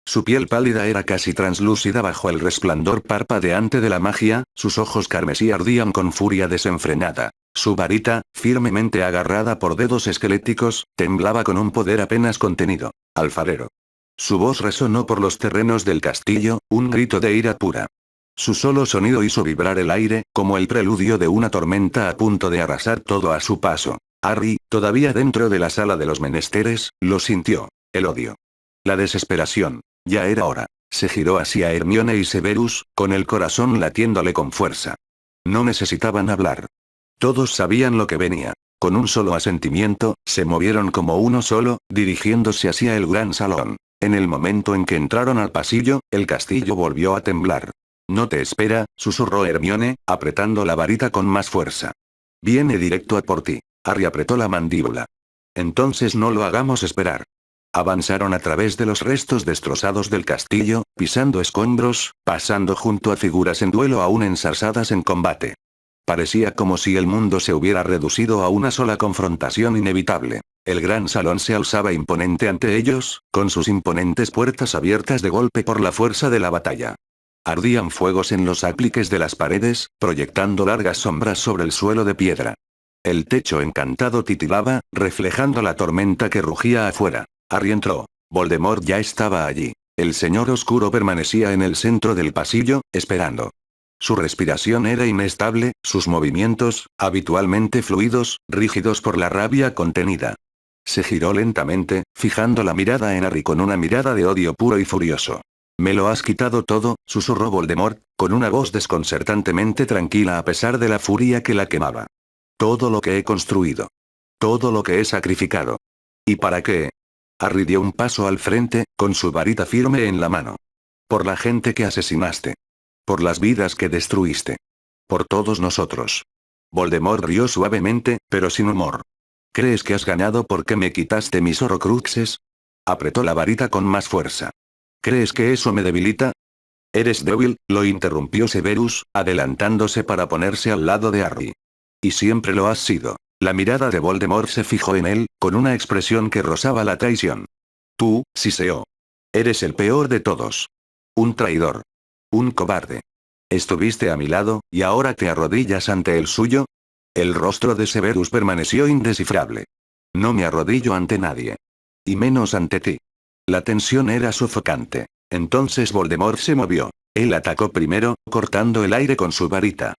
Su piel pálida era casi translúcida bajo el resplandor parpadeante de la magia, sus ojos carmesí ardían con furia desenfrenada. Su varita, firmemente agarrada por dedos esqueléticos, temblaba con un poder apenas contenido. Alfarero. Su voz resonó por los terrenos del castillo, un grito de ira pura. Su solo sonido hizo vibrar el aire, como el preludio de una tormenta a punto de arrasar todo a su paso. Harry, todavía dentro de la sala de los menesteres, lo sintió. El odio. La desesperación. Ya era hora. Se giró hacia Hermione y Severus, con el corazón latiéndole con fuerza. No necesitaban hablar. Todos sabían lo que venía. Con un solo asentimiento, se movieron como uno solo, dirigiéndose hacia el gran salón. En el momento en que entraron al pasillo, el castillo volvió a temblar. No te espera, susurró Hermione, apretando la varita con más fuerza. Viene directo a por ti. Harry apretó la mandíbula. Entonces no lo hagamos esperar. Avanzaron a través de los restos destrozados del castillo, pisando escombros, pasando junto a figuras en duelo aún ensarzadas en combate. Parecía como si el mundo se hubiera reducido a una sola confrontación inevitable. El gran salón se alzaba imponente ante ellos, con sus imponentes puertas abiertas de golpe por la fuerza de la batalla. Ardían fuegos en los apliques de las paredes, proyectando largas sombras sobre el suelo de piedra. El techo encantado titilaba, reflejando la tormenta que rugía afuera. Harry entró. Voldemort ya estaba allí. El señor oscuro permanecía en el centro del pasillo, esperando. Su respiración era inestable, sus movimientos, habitualmente fluidos, rígidos por la rabia contenida. Se giró lentamente, fijando la mirada en Harry con una mirada de odio puro y furioso. «Me lo has quitado todo», susurró Voldemort, con una voz desconcertantemente tranquila a pesar de la furia que la quemaba. «Todo lo que he construido. Todo lo que he sacrificado. ¿Y para qué?» Harry dio un paso al frente, con su varita firme en la mano. «Por la gente que asesinaste. Por las vidas que destruiste. Por todos nosotros». Voldemort rió suavemente, pero sin humor. «¿Crees que has ganado porque me quitaste mis horrocruxes?» Apretó la varita con más fuerza. «¿Crees que eso me debilita?» «Eres débil», lo interrumpió Severus, adelantándose para ponerse al lado de Harry. «Y siempre lo has sido». La mirada de Voldemort se fijó en él, con una expresión que rozaba la traición. «Tú, Siseo. Eres el peor de todos. Un traidor. Un cobarde. Estuviste a mi lado, y ahora te arrodillas ante el suyo». El rostro de Severus permaneció indescifrable. «No me arrodillo ante nadie. Y menos ante ti». La tensión era sofocante. Entonces Voldemort se movió. Él atacó primero, cortando el aire con su varita.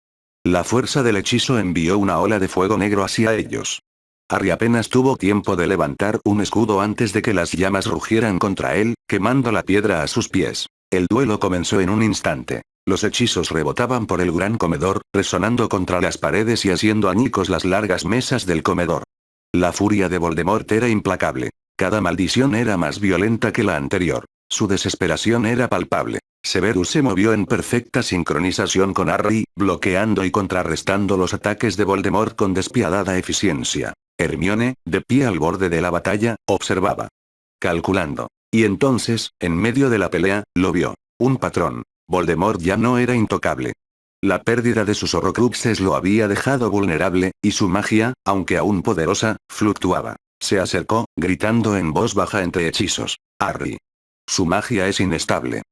La fuerza del hechizo envió una ola de fuego negro hacia ellos. Harry apenas tuvo tiempo de levantar un escudo antes de que las llamas rugieran contra él, quemando la piedra a sus pies. El duelo comenzó en un instante. Los hechizos rebotaban por el gran comedor, resonando contra las paredes y haciendo añicos las largas mesas del comedor. La furia de Voldemort era implacable. Cada maldición era más violenta que la anterior. Su desesperación era palpable. Severus se movió en perfecta sincronización con Harry, bloqueando y contrarrestando los ataques de Voldemort con despiadada eficiencia. Hermione, de pie al borde de la batalla, observaba. Calculando. Y entonces, en medio de la pelea, lo vio. Un patrón. Voldemort ya no era intocable. La pérdida de sus horrocruxes lo había dejado vulnerable, y su magia, aunque aún poderosa, fluctuaba. Se acercó, gritando en voz baja entre hechizos. «Harry. Su magia es inestable.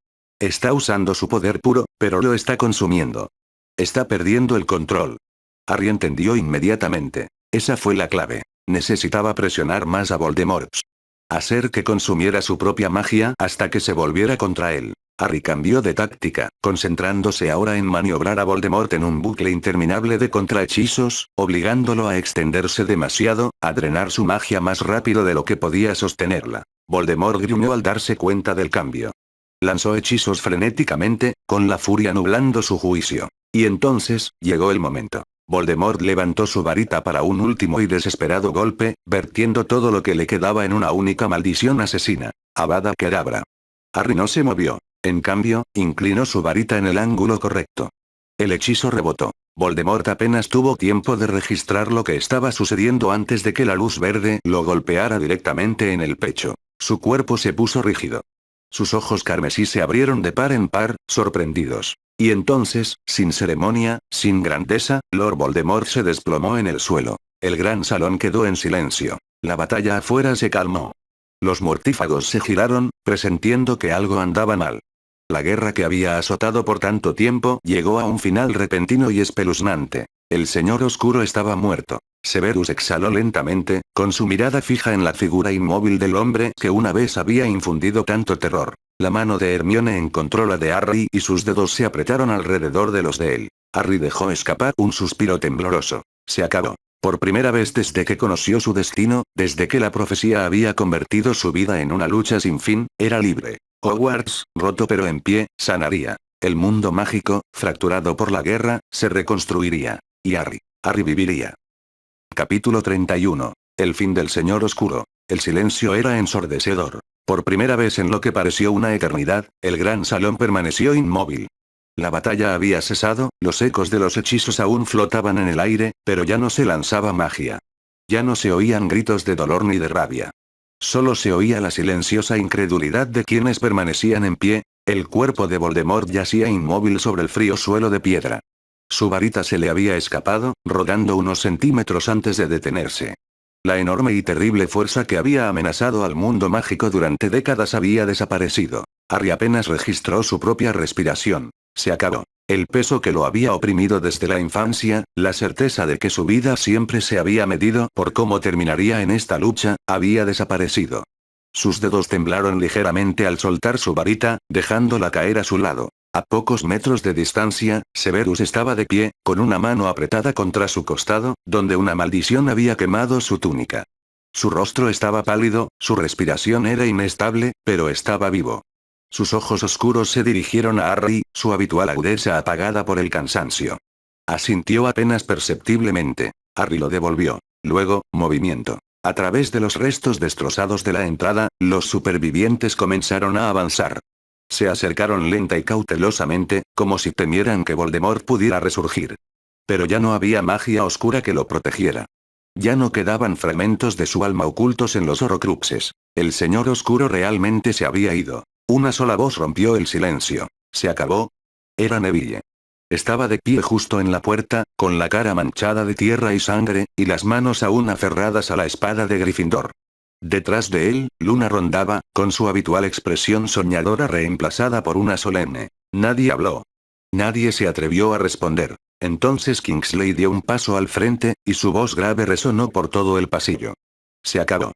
Está usando su poder puro, pero lo está consumiendo. Está perdiendo el control». Harry entendió inmediatamente. Esa fue la clave. Necesitaba presionar más a Voldemort. Hacer que consumiera su propia magia hasta que se volviera contra él. Harry cambió de táctica, concentrándose ahora en maniobrar a Voldemort en un bucle interminable de contrahechizos, obligándolo a extenderse demasiado, a drenar su magia más rápido de lo que podía sostenerla. Voldemort gruñó al darse cuenta del cambio. Lanzó hechizos frenéticamente, con la furia nublando su juicio. Y entonces, llegó el momento. Voldemort levantó su varita para un último y desesperado golpe, vertiendo todo lo que le quedaba en una única maldición asesina. Avada Kedavra. Harry no se movió. En cambio, inclinó su varita en el ángulo correcto. El hechizo rebotó. Voldemort apenas tuvo tiempo de registrar lo que estaba sucediendo antes de que la luz verde lo golpeara directamente en el pecho. Su cuerpo se puso rígido. Sus ojos carmesí se abrieron de par en par, sorprendidos. Y entonces, sin ceremonia, sin grandeza, Lord Voldemort se desplomó en el suelo. El gran salón quedó en silencio. La batalla afuera se calmó. Los mortífagos se giraron, presintiendo que algo andaba mal. La guerra que había azotado por tanto tiempo llegó a un final repentino y espeluznante. El señor oscuro estaba muerto. Severus exhaló lentamente, con su mirada fija en la figura inmóvil del hombre que una vez había infundido tanto terror. La mano de Hermione encontró la de Harry y sus dedos se apretaron alrededor de los de él. Harry dejó escapar un suspiro tembloroso. Se acabó. Por primera vez desde que conoció su destino, desde que la profecía había convertido su vida en una lucha sin fin, era libre. Hogwarts, roto pero en pie, sanaría. El mundo mágico, fracturado por la guerra, se reconstruiría. Y Harry viviría. Capítulo 31. El fin del Señor Oscuro. El silencio era ensordecedor. Por primera vez en lo que pareció una eternidad, el gran salón permaneció inmóvil. La batalla había cesado, los ecos de los hechizos aún flotaban en el aire, pero ya no se lanzaba magia. Ya no se oían gritos de dolor ni de rabia. Solo se oía la silenciosa incredulidad de quienes permanecían en pie. El cuerpo de Voldemort yacía inmóvil sobre el frío suelo de piedra. Su varita se le había escapado, rodando unos centímetros antes de detenerse. La enorme y terrible fuerza que había amenazado al mundo mágico durante décadas había desaparecido. Harry apenas registró su propia respiración. Se acabó. El peso que lo había oprimido desde la infancia, la certeza de que su vida siempre se había medido por cómo terminaría en esta lucha, había desaparecido. Sus dedos temblaron ligeramente al soltar su varita, dejándola caer a su lado. A pocos metros de distancia, Severus estaba de pie, con una mano apretada contra su costado, donde una maldición había quemado su túnica. Su rostro estaba pálido, su respiración era inestable, pero estaba vivo. Sus ojos oscuros se dirigieron a Harry, su habitual agudeza apagada por el cansancio. Asintió apenas perceptiblemente. Harry lo devolvió. Luego, movimiento. A través de los restos destrozados de la entrada, los supervivientes comenzaron a avanzar. Se acercaron lenta y cautelosamente, como si temieran que Voldemort pudiera resurgir. Pero ya no había magia oscura que lo protegiera. Ya no quedaban fragmentos de su alma ocultos en los Horrocruxes. El Señor Oscuro realmente se había ido. Una sola voz rompió el silencio. ¿Se acabó? Era Neville. Estaba de pie justo en la puerta, con la cara manchada de tierra y sangre, y las manos aún aferradas a la espada de Gryffindor. Detrás de él, Luna rondaba, con su habitual expresión soñadora reemplazada por una solemne. Nadie habló. Nadie se atrevió a responder. Entonces Kingsley dio un paso al frente, y su voz grave resonó por todo el pasillo. Se acabó.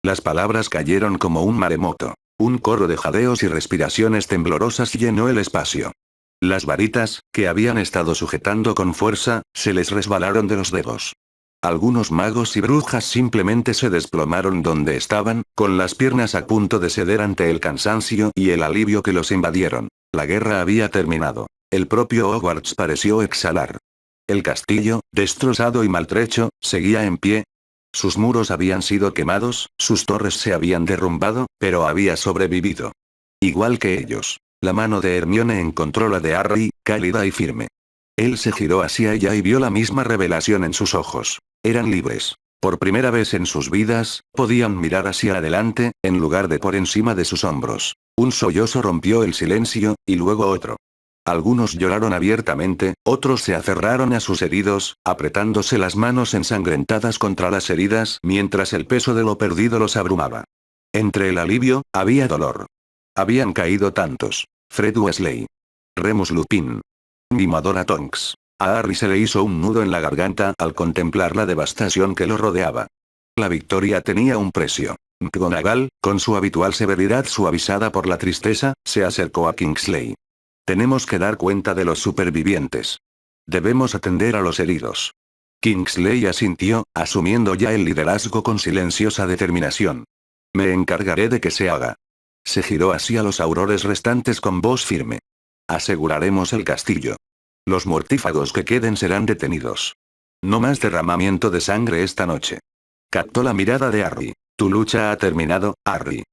Las palabras cayeron como un maremoto. Un coro de jadeos y respiraciones temblorosas llenó el espacio. Las varitas, que habían estado sujetando con fuerza, se les resbalaron de los dedos. Algunos magos y brujas simplemente se desplomaron donde estaban, con las piernas a punto de ceder ante el cansancio y el alivio que los invadieron. La guerra había terminado. El propio Hogwarts pareció exhalar. El castillo, destrozado y maltrecho, seguía en pie. Sus muros habían sido quemados, sus torres se habían derrumbado, pero había sobrevivido. Igual que ellos. La mano de Hermione encontró la de Harry, cálida y firme. Él se giró hacia ella y vio la misma revelación en sus ojos. Eran libres. Por primera vez en sus vidas, podían mirar hacia adelante, en lugar de por encima de sus hombros. Un sollozo rompió el silencio, y luego otro. Algunos lloraron abiertamente, otros se aferraron a sus heridos, apretándose las manos ensangrentadas contra las heridas mientras el peso de lo perdido los abrumaba. Entre el alivio, había dolor. Habían caído tantos. Fred Weasley. Remus Lupin. Mimadora Tonks. A Harry se le hizo un nudo en la garganta al contemplar la devastación que lo rodeaba. La victoria tenía un precio. McGonagall, con su habitual severidad suavizada por la tristeza, se acercó a Kingsley. Tenemos que dar cuenta de los supervivientes. Debemos atender a los heridos. Kingsley asintió, asumiendo ya el liderazgo con silenciosa determinación. Me encargaré de que se haga. Se giró hacia los aurores restantes con voz firme. Aseguraremos el castillo. Los mortífagos que queden serán detenidos. No más derramamiento de sangre esta noche. Captó la mirada de Harry. Tu lucha ha terminado, Harry.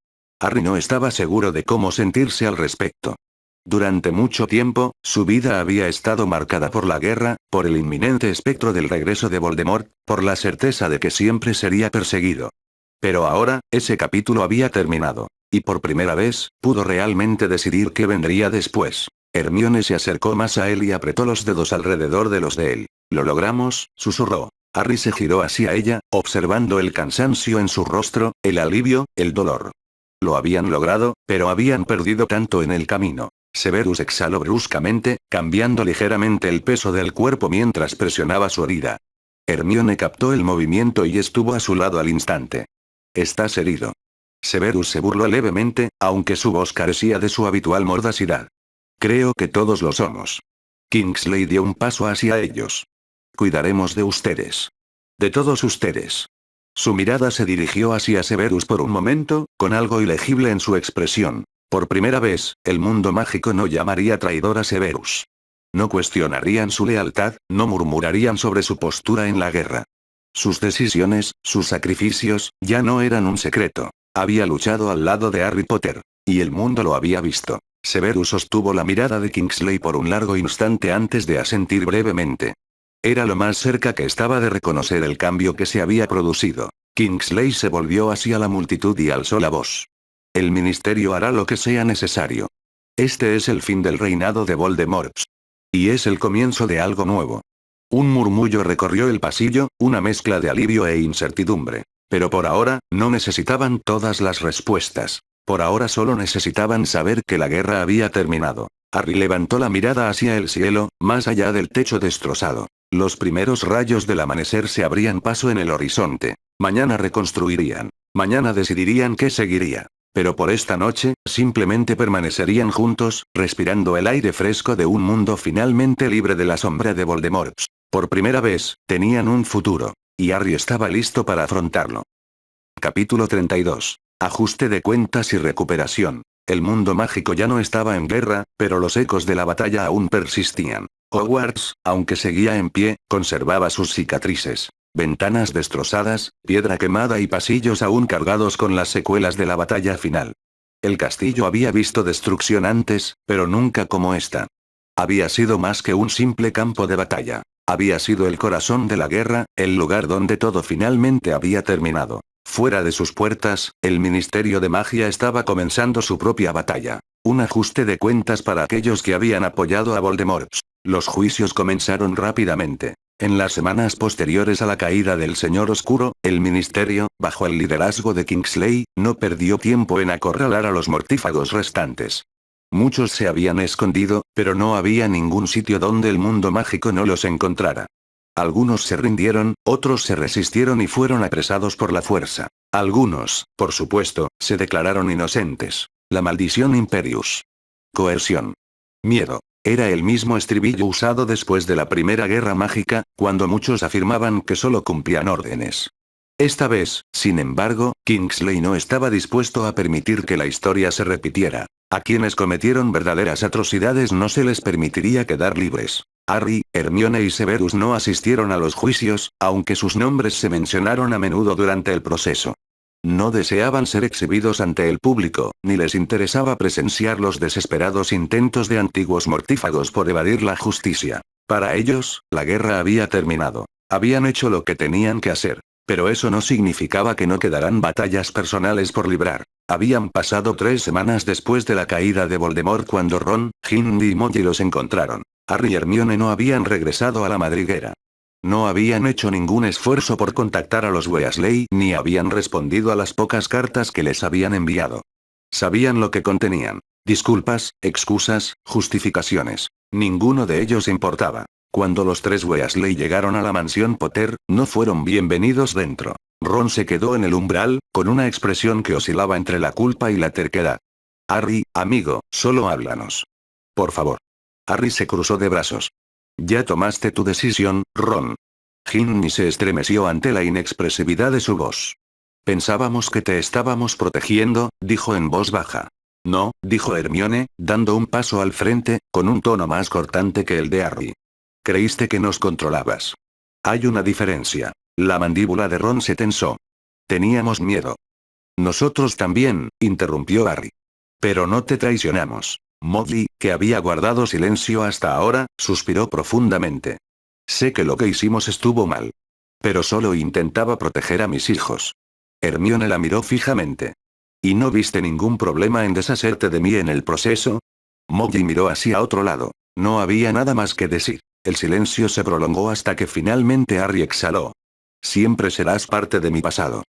Harry no estaba seguro de cómo sentirse al respecto. Durante mucho tiempo, su vida había estado marcada por la guerra, por el inminente espectro del regreso de Voldemort, por la certeza de que siempre sería perseguido. Pero ahora, ese capítulo había terminado. Y por primera vez, pudo realmente decidir qué vendría después. Hermione se acercó más a él y apretó los dedos alrededor de los de él. Lo logramos, susurró. Harry se giró hacia ella, observando el cansancio en su rostro, el alivio, el dolor. Lo habían logrado, pero habían perdido tanto en el camino. Severus exhaló bruscamente, cambiando ligeramente el peso del cuerpo mientras presionaba su herida. Hermione captó el movimiento y estuvo a su lado al instante. Estás herido. Severus se burló levemente, aunque su voz carecía de su habitual mordacidad. Creo que todos lo somos. Kingsley dio un paso hacia ellos. Cuidaremos de ustedes. De todos ustedes. Su mirada se dirigió hacia Severus por un momento, con algo ilegible en su expresión. Por primera vez, el mundo mágico no llamaría traidor a Severus. No cuestionarían su lealtad, no murmurarían sobre su postura en la guerra. Sus decisiones, sus sacrificios, ya no eran un secreto. Había luchado al lado de Harry Potter. Y el mundo lo había visto. Severus sostuvo la mirada de Kingsley por un largo instante antes de asentir brevemente. Era lo más cerca que estaba de reconocer el cambio que se había producido. Kingsley se volvió hacia la multitud y alzó la voz. El ministerio hará lo que sea necesario. Este es el fin del reinado de Voldemort. Y es el comienzo de algo nuevo. Un murmullo recorrió el pasillo, una mezcla de alivio e incertidumbre. Pero por ahora, no necesitaban todas las respuestas. Por ahora solo necesitaban saber que la guerra había terminado. Harry levantó la mirada hacia el cielo, más allá del techo destrozado. Los primeros rayos del amanecer se abrían paso en el horizonte. Mañana reconstruirían. Mañana decidirían qué seguiría. Pero por esta noche, simplemente permanecerían juntos, respirando el aire fresco de un mundo finalmente libre de la sombra de Voldemort. Por primera vez, tenían un futuro. Y Harry estaba listo para afrontarlo. Capítulo 32. Ajuste de cuentas y recuperación. El mundo mágico ya no estaba en guerra, pero los ecos de la batalla aún persistían. Hogwarts, aunque seguía en pie, conservaba sus cicatrices. Ventanas destrozadas, piedra quemada y pasillos aún cargados con las secuelas de la batalla final. El castillo había visto destrucción antes, pero nunca como esta. Había sido más que un simple campo de batalla. Había sido el corazón de la guerra, el lugar donde todo finalmente había terminado. Fuera de sus puertas, el Ministerio de Magia estaba comenzando su propia batalla. Un ajuste de cuentas para aquellos que habían apoyado a Voldemort. Los juicios comenzaron rápidamente. En las semanas posteriores a la caída del Señor Oscuro, el Ministerio, bajo el liderazgo de Kingsley, no perdió tiempo en acorralar a los mortífagos restantes. Muchos se habían escondido, pero no había ningún sitio donde el mundo mágico no los encontrara. Algunos se rindieron, otros se resistieron y fueron apresados por la fuerza. Algunos, por supuesto, se declararon inocentes. La maldición Imperius. Coerción. Miedo. Era el mismo estribillo usado después de la Primera Guerra Mágica, cuando muchos afirmaban que solo cumplían órdenes. Esta vez, sin embargo, Kingsley no estaba dispuesto a permitir que la historia se repitiera. A quienes cometieron verdaderas atrocidades no se les permitiría quedar libres. Harry, Hermione y Severus no asistieron a los juicios, aunque sus nombres se mencionaron a menudo durante el proceso. No deseaban ser exhibidos ante el público, ni les interesaba presenciar los desesperados intentos de antiguos mortífagos por evadir la justicia. Para ellos, la guerra había terminado. Habían hecho lo que tenían que hacer. Pero eso no significaba que no quedaran batallas personales por librar. Habían pasado 3 semanas después de la caída de Voldemort cuando Ron, Ginny y Molly los encontraron. Harry y Hermione no habían regresado a la madriguera. No habían hecho ningún esfuerzo por contactar a los Weasley ni habían respondido a las pocas cartas que les habían enviado. Sabían lo que contenían. Disculpas, excusas, justificaciones. Ninguno de ellos importaba. Cuando los 3 Weasley llegaron a la mansión Potter, no fueron bienvenidos dentro. Ron se quedó en el umbral, con una expresión que oscilaba entre la culpa y la terquedad. Harry, amigo, solo háblanos. Por favor. Harry se cruzó de brazos. Ya tomaste tu decisión, Ron. Ginny se estremeció ante la inexpresividad de su voz. Pensábamos que te estábamos protegiendo, dijo en voz baja. No, dijo Hermione, dando un paso al frente, con un tono más cortante que el de Harry. Creíste que nos controlabas. Hay una diferencia. La mandíbula de Ron se tensó. Teníamos miedo. Nosotros también, interrumpió Harry. Pero no te traicionamos. Molly, que había guardado silencio hasta ahora, suspiró profundamente. Sé que lo que hicimos estuvo mal. Pero solo intentaba proteger a mis hijos. Hermione la miró fijamente. ¿Y no viste ningún problema en deshacerte de mí en el proceso? Molly miró hacia otro lado. No había nada más que decir. El silencio se prolongó hasta que finalmente Harry exhaló. Siempre serás parte de mi pasado.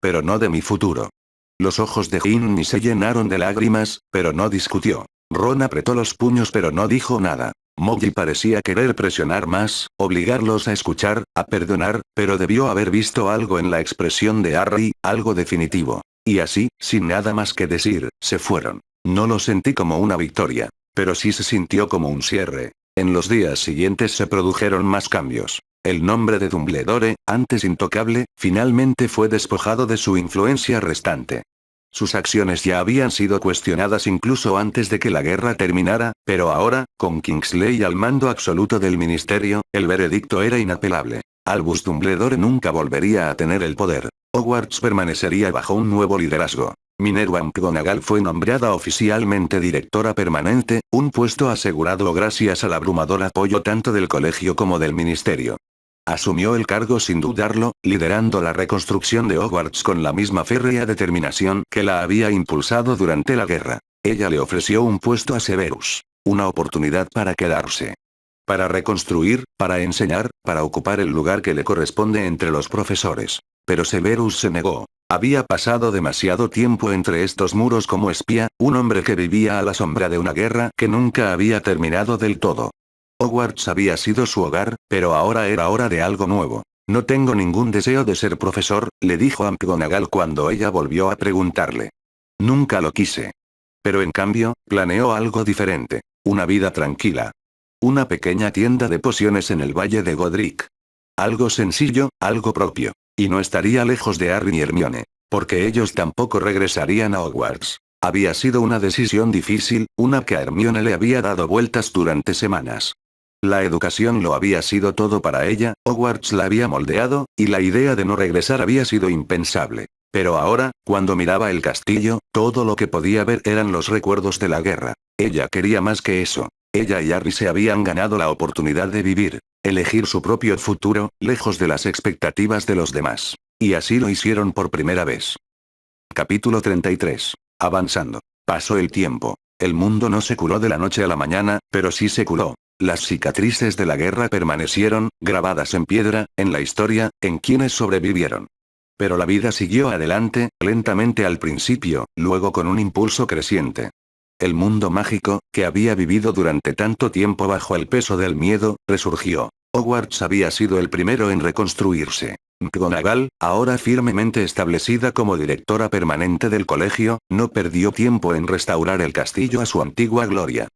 Pero no de mi futuro. Los ojos de Ginny se llenaron de lágrimas, pero no discutió. Ron apretó los puños pero no dijo nada. Molly parecía querer presionar más, obligarlos a escuchar, a perdonar, pero debió haber visto algo en la expresión de Harry, algo definitivo. Y así, sin nada más que decir, se fueron. No lo sentí como una victoria, pero sí se sintió como un cierre. En los días siguientes se produjeron más cambios. El nombre de Dumbledore, antes intocable, finalmente fue despojado de su influencia restante. Sus acciones ya habían sido cuestionadas incluso antes de que la guerra terminara, pero ahora, con Kingsley al mando absoluto del ministerio, el veredicto era inapelable. Albus Dumbledore nunca volvería a tener el poder. Hogwarts permanecería bajo un nuevo liderazgo. Minerva McGonagall fue nombrada oficialmente directora permanente, un puesto asegurado gracias al abrumador apoyo tanto del colegio como del ministerio. Asumió el cargo sin dudarlo, liderando la reconstrucción de Hogwarts con la misma férrea determinación que la había impulsado durante la guerra. Ella le ofreció un puesto a Severus. Una oportunidad para quedarse. para reconstruir, para enseñar, para ocupar el lugar que le corresponde entre los profesores. Pero Severus se negó. Había pasado demasiado tiempo entre estos muros como espía, un hombre que vivía a la sombra de una guerra que nunca había terminado del todo. Hogwarts había sido su hogar, pero ahora era hora de algo nuevo. No tengo ningún deseo de ser profesor, le dijo a McGonagall cuando ella volvió a preguntarle. Nunca lo quise. Pero en cambio, planeó algo diferente. Una vida tranquila. Una pequeña tienda de pociones en el Valle de Godric. Algo sencillo, algo propio. Y no estaría lejos de Harry y Hermione. Porque ellos tampoco regresarían a Hogwarts. Había sido una decisión difícil, una que a Hermione le había dado vueltas durante semanas. La educación lo había sido todo para ella, Hogwarts la había moldeado, y la idea de no regresar había sido impensable. Pero ahora, cuando miraba el castillo, todo lo que podía ver eran los recuerdos de la guerra. Ella quería más que eso. Ella y Harry se habían ganado la oportunidad de vivir, elegir su propio futuro, lejos de las expectativas de los demás. Y así lo hicieron por primera vez. Capítulo 33. Avanzando. Pasó el tiempo. El mundo no se curó de la noche a la mañana, pero sí se curó. Las cicatrices de la guerra permanecieron, grabadas en piedra, en la historia, en quienes sobrevivieron. Pero la vida siguió adelante, lentamente al principio, luego con un impulso creciente. El mundo mágico, que había vivido durante tanto tiempo bajo el peso del miedo, resurgió. Hogwarts había sido el primero en reconstruirse. McGonagall, ahora firmemente establecida como directora permanente del colegio, no perdió tiempo en restaurar el castillo a su antigua gloria.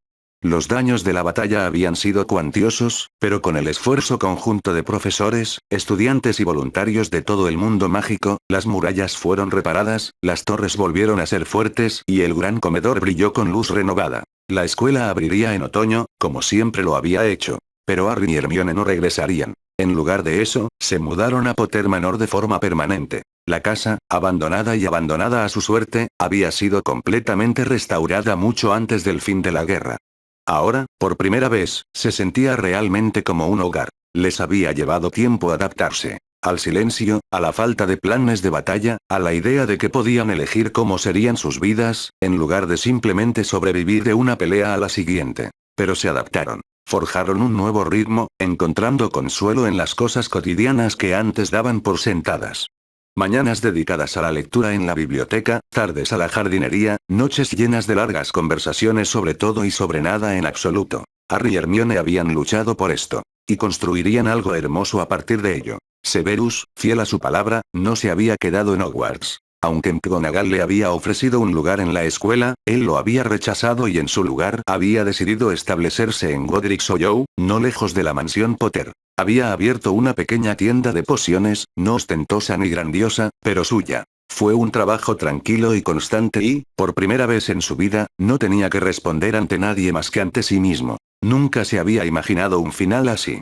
Los daños de la batalla habían sido cuantiosos, pero con el esfuerzo conjunto de profesores, estudiantes y voluntarios de todo el mundo mágico, las murallas fueron reparadas, las torres volvieron a ser fuertes y el gran comedor brilló con luz renovada. La escuela abriría en otoño, como siempre lo había hecho. Pero Harry y Hermione no regresarían. En lugar de eso, se mudaron a Potter Manor de forma permanente. La casa, abandonada y abandonada a su suerte, había sido completamente restaurada mucho antes del fin de la guerra. Ahora, por primera vez, se sentía realmente como un hogar. Les había llevado tiempo adaptarse. Al silencio, a la falta de planes de batalla, a la idea de que podían elegir cómo serían sus vidas, en lugar de simplemente sobrevivir de una pelea a la siguiente. Pero se adaptaron. Forjaron un nuevo ritmo, encontrando consuelo en las cosas cotidianas que antes daban por sentadas. Mañanas dedicadas a la lectura en la biblioteca, tardes a la jardinería, noches llenas de largas conversaciones sobre todo y sobre nada en absoluto. Harry y Hermione habían luchado por esto. Y construirían algo hermoso a partir de ello. Severus, fiel a su palabra, no se había quedado en Hogwarts. Aunque McGonagall le había ofrecido un lugar en la escuela, él lo había rechazado y en su lugar había decidido establecerse en Godric's Hollow, no lejos de la mansión Potter. Había abierto una pequeña tienda de pociones, no ostentosa ni grandiosa, pero suya. Fue un trabajo tranquilo y constante y, por primera vez en su vida, no tenía que responder ante nadie más que ante sí mismo. Nunca se había imaginado un final así.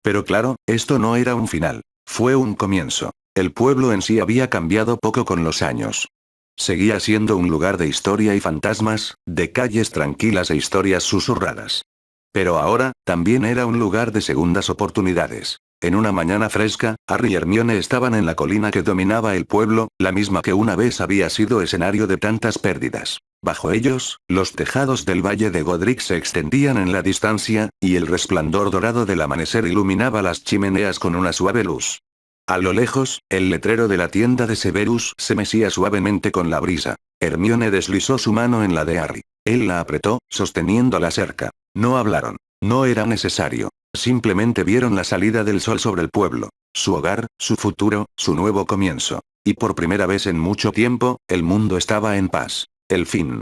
Pero claro, esto no era un final. Fue un comienzo. El pueblo en sí había cambiado poco con los años. Seguía siendo un lugar de historia y fantasmas, de calles tranquilas e historias susurradas. Pero ahora, también era un lugar de segundas oportunidades. En una mañana fresca, Harry y Hermione estaban en la colina que dominaba el pueblo, la misma que una vez había sido escenario de tantas pérdidas. Bajo ellos, los tejados del Valle de Godric se extendían en la distancia, y el resplandor dorado del amanecer iluminaba las chimeneas con una suave luz. A lo lejos, el letrero de la tienda de Severus se mecía suavemente con la brisa. Hermione deslizó su mano en la de Harry. Él la apretó, sosteniéndola cerca. No hablaron. No era necesario. Simplemente vieron la salida del sol sobre el pueblo. Su hogar, su futuro, su nuevo comienzo. Y por primera vez en mucho tiempo, el mundo estaba en paz. El fin.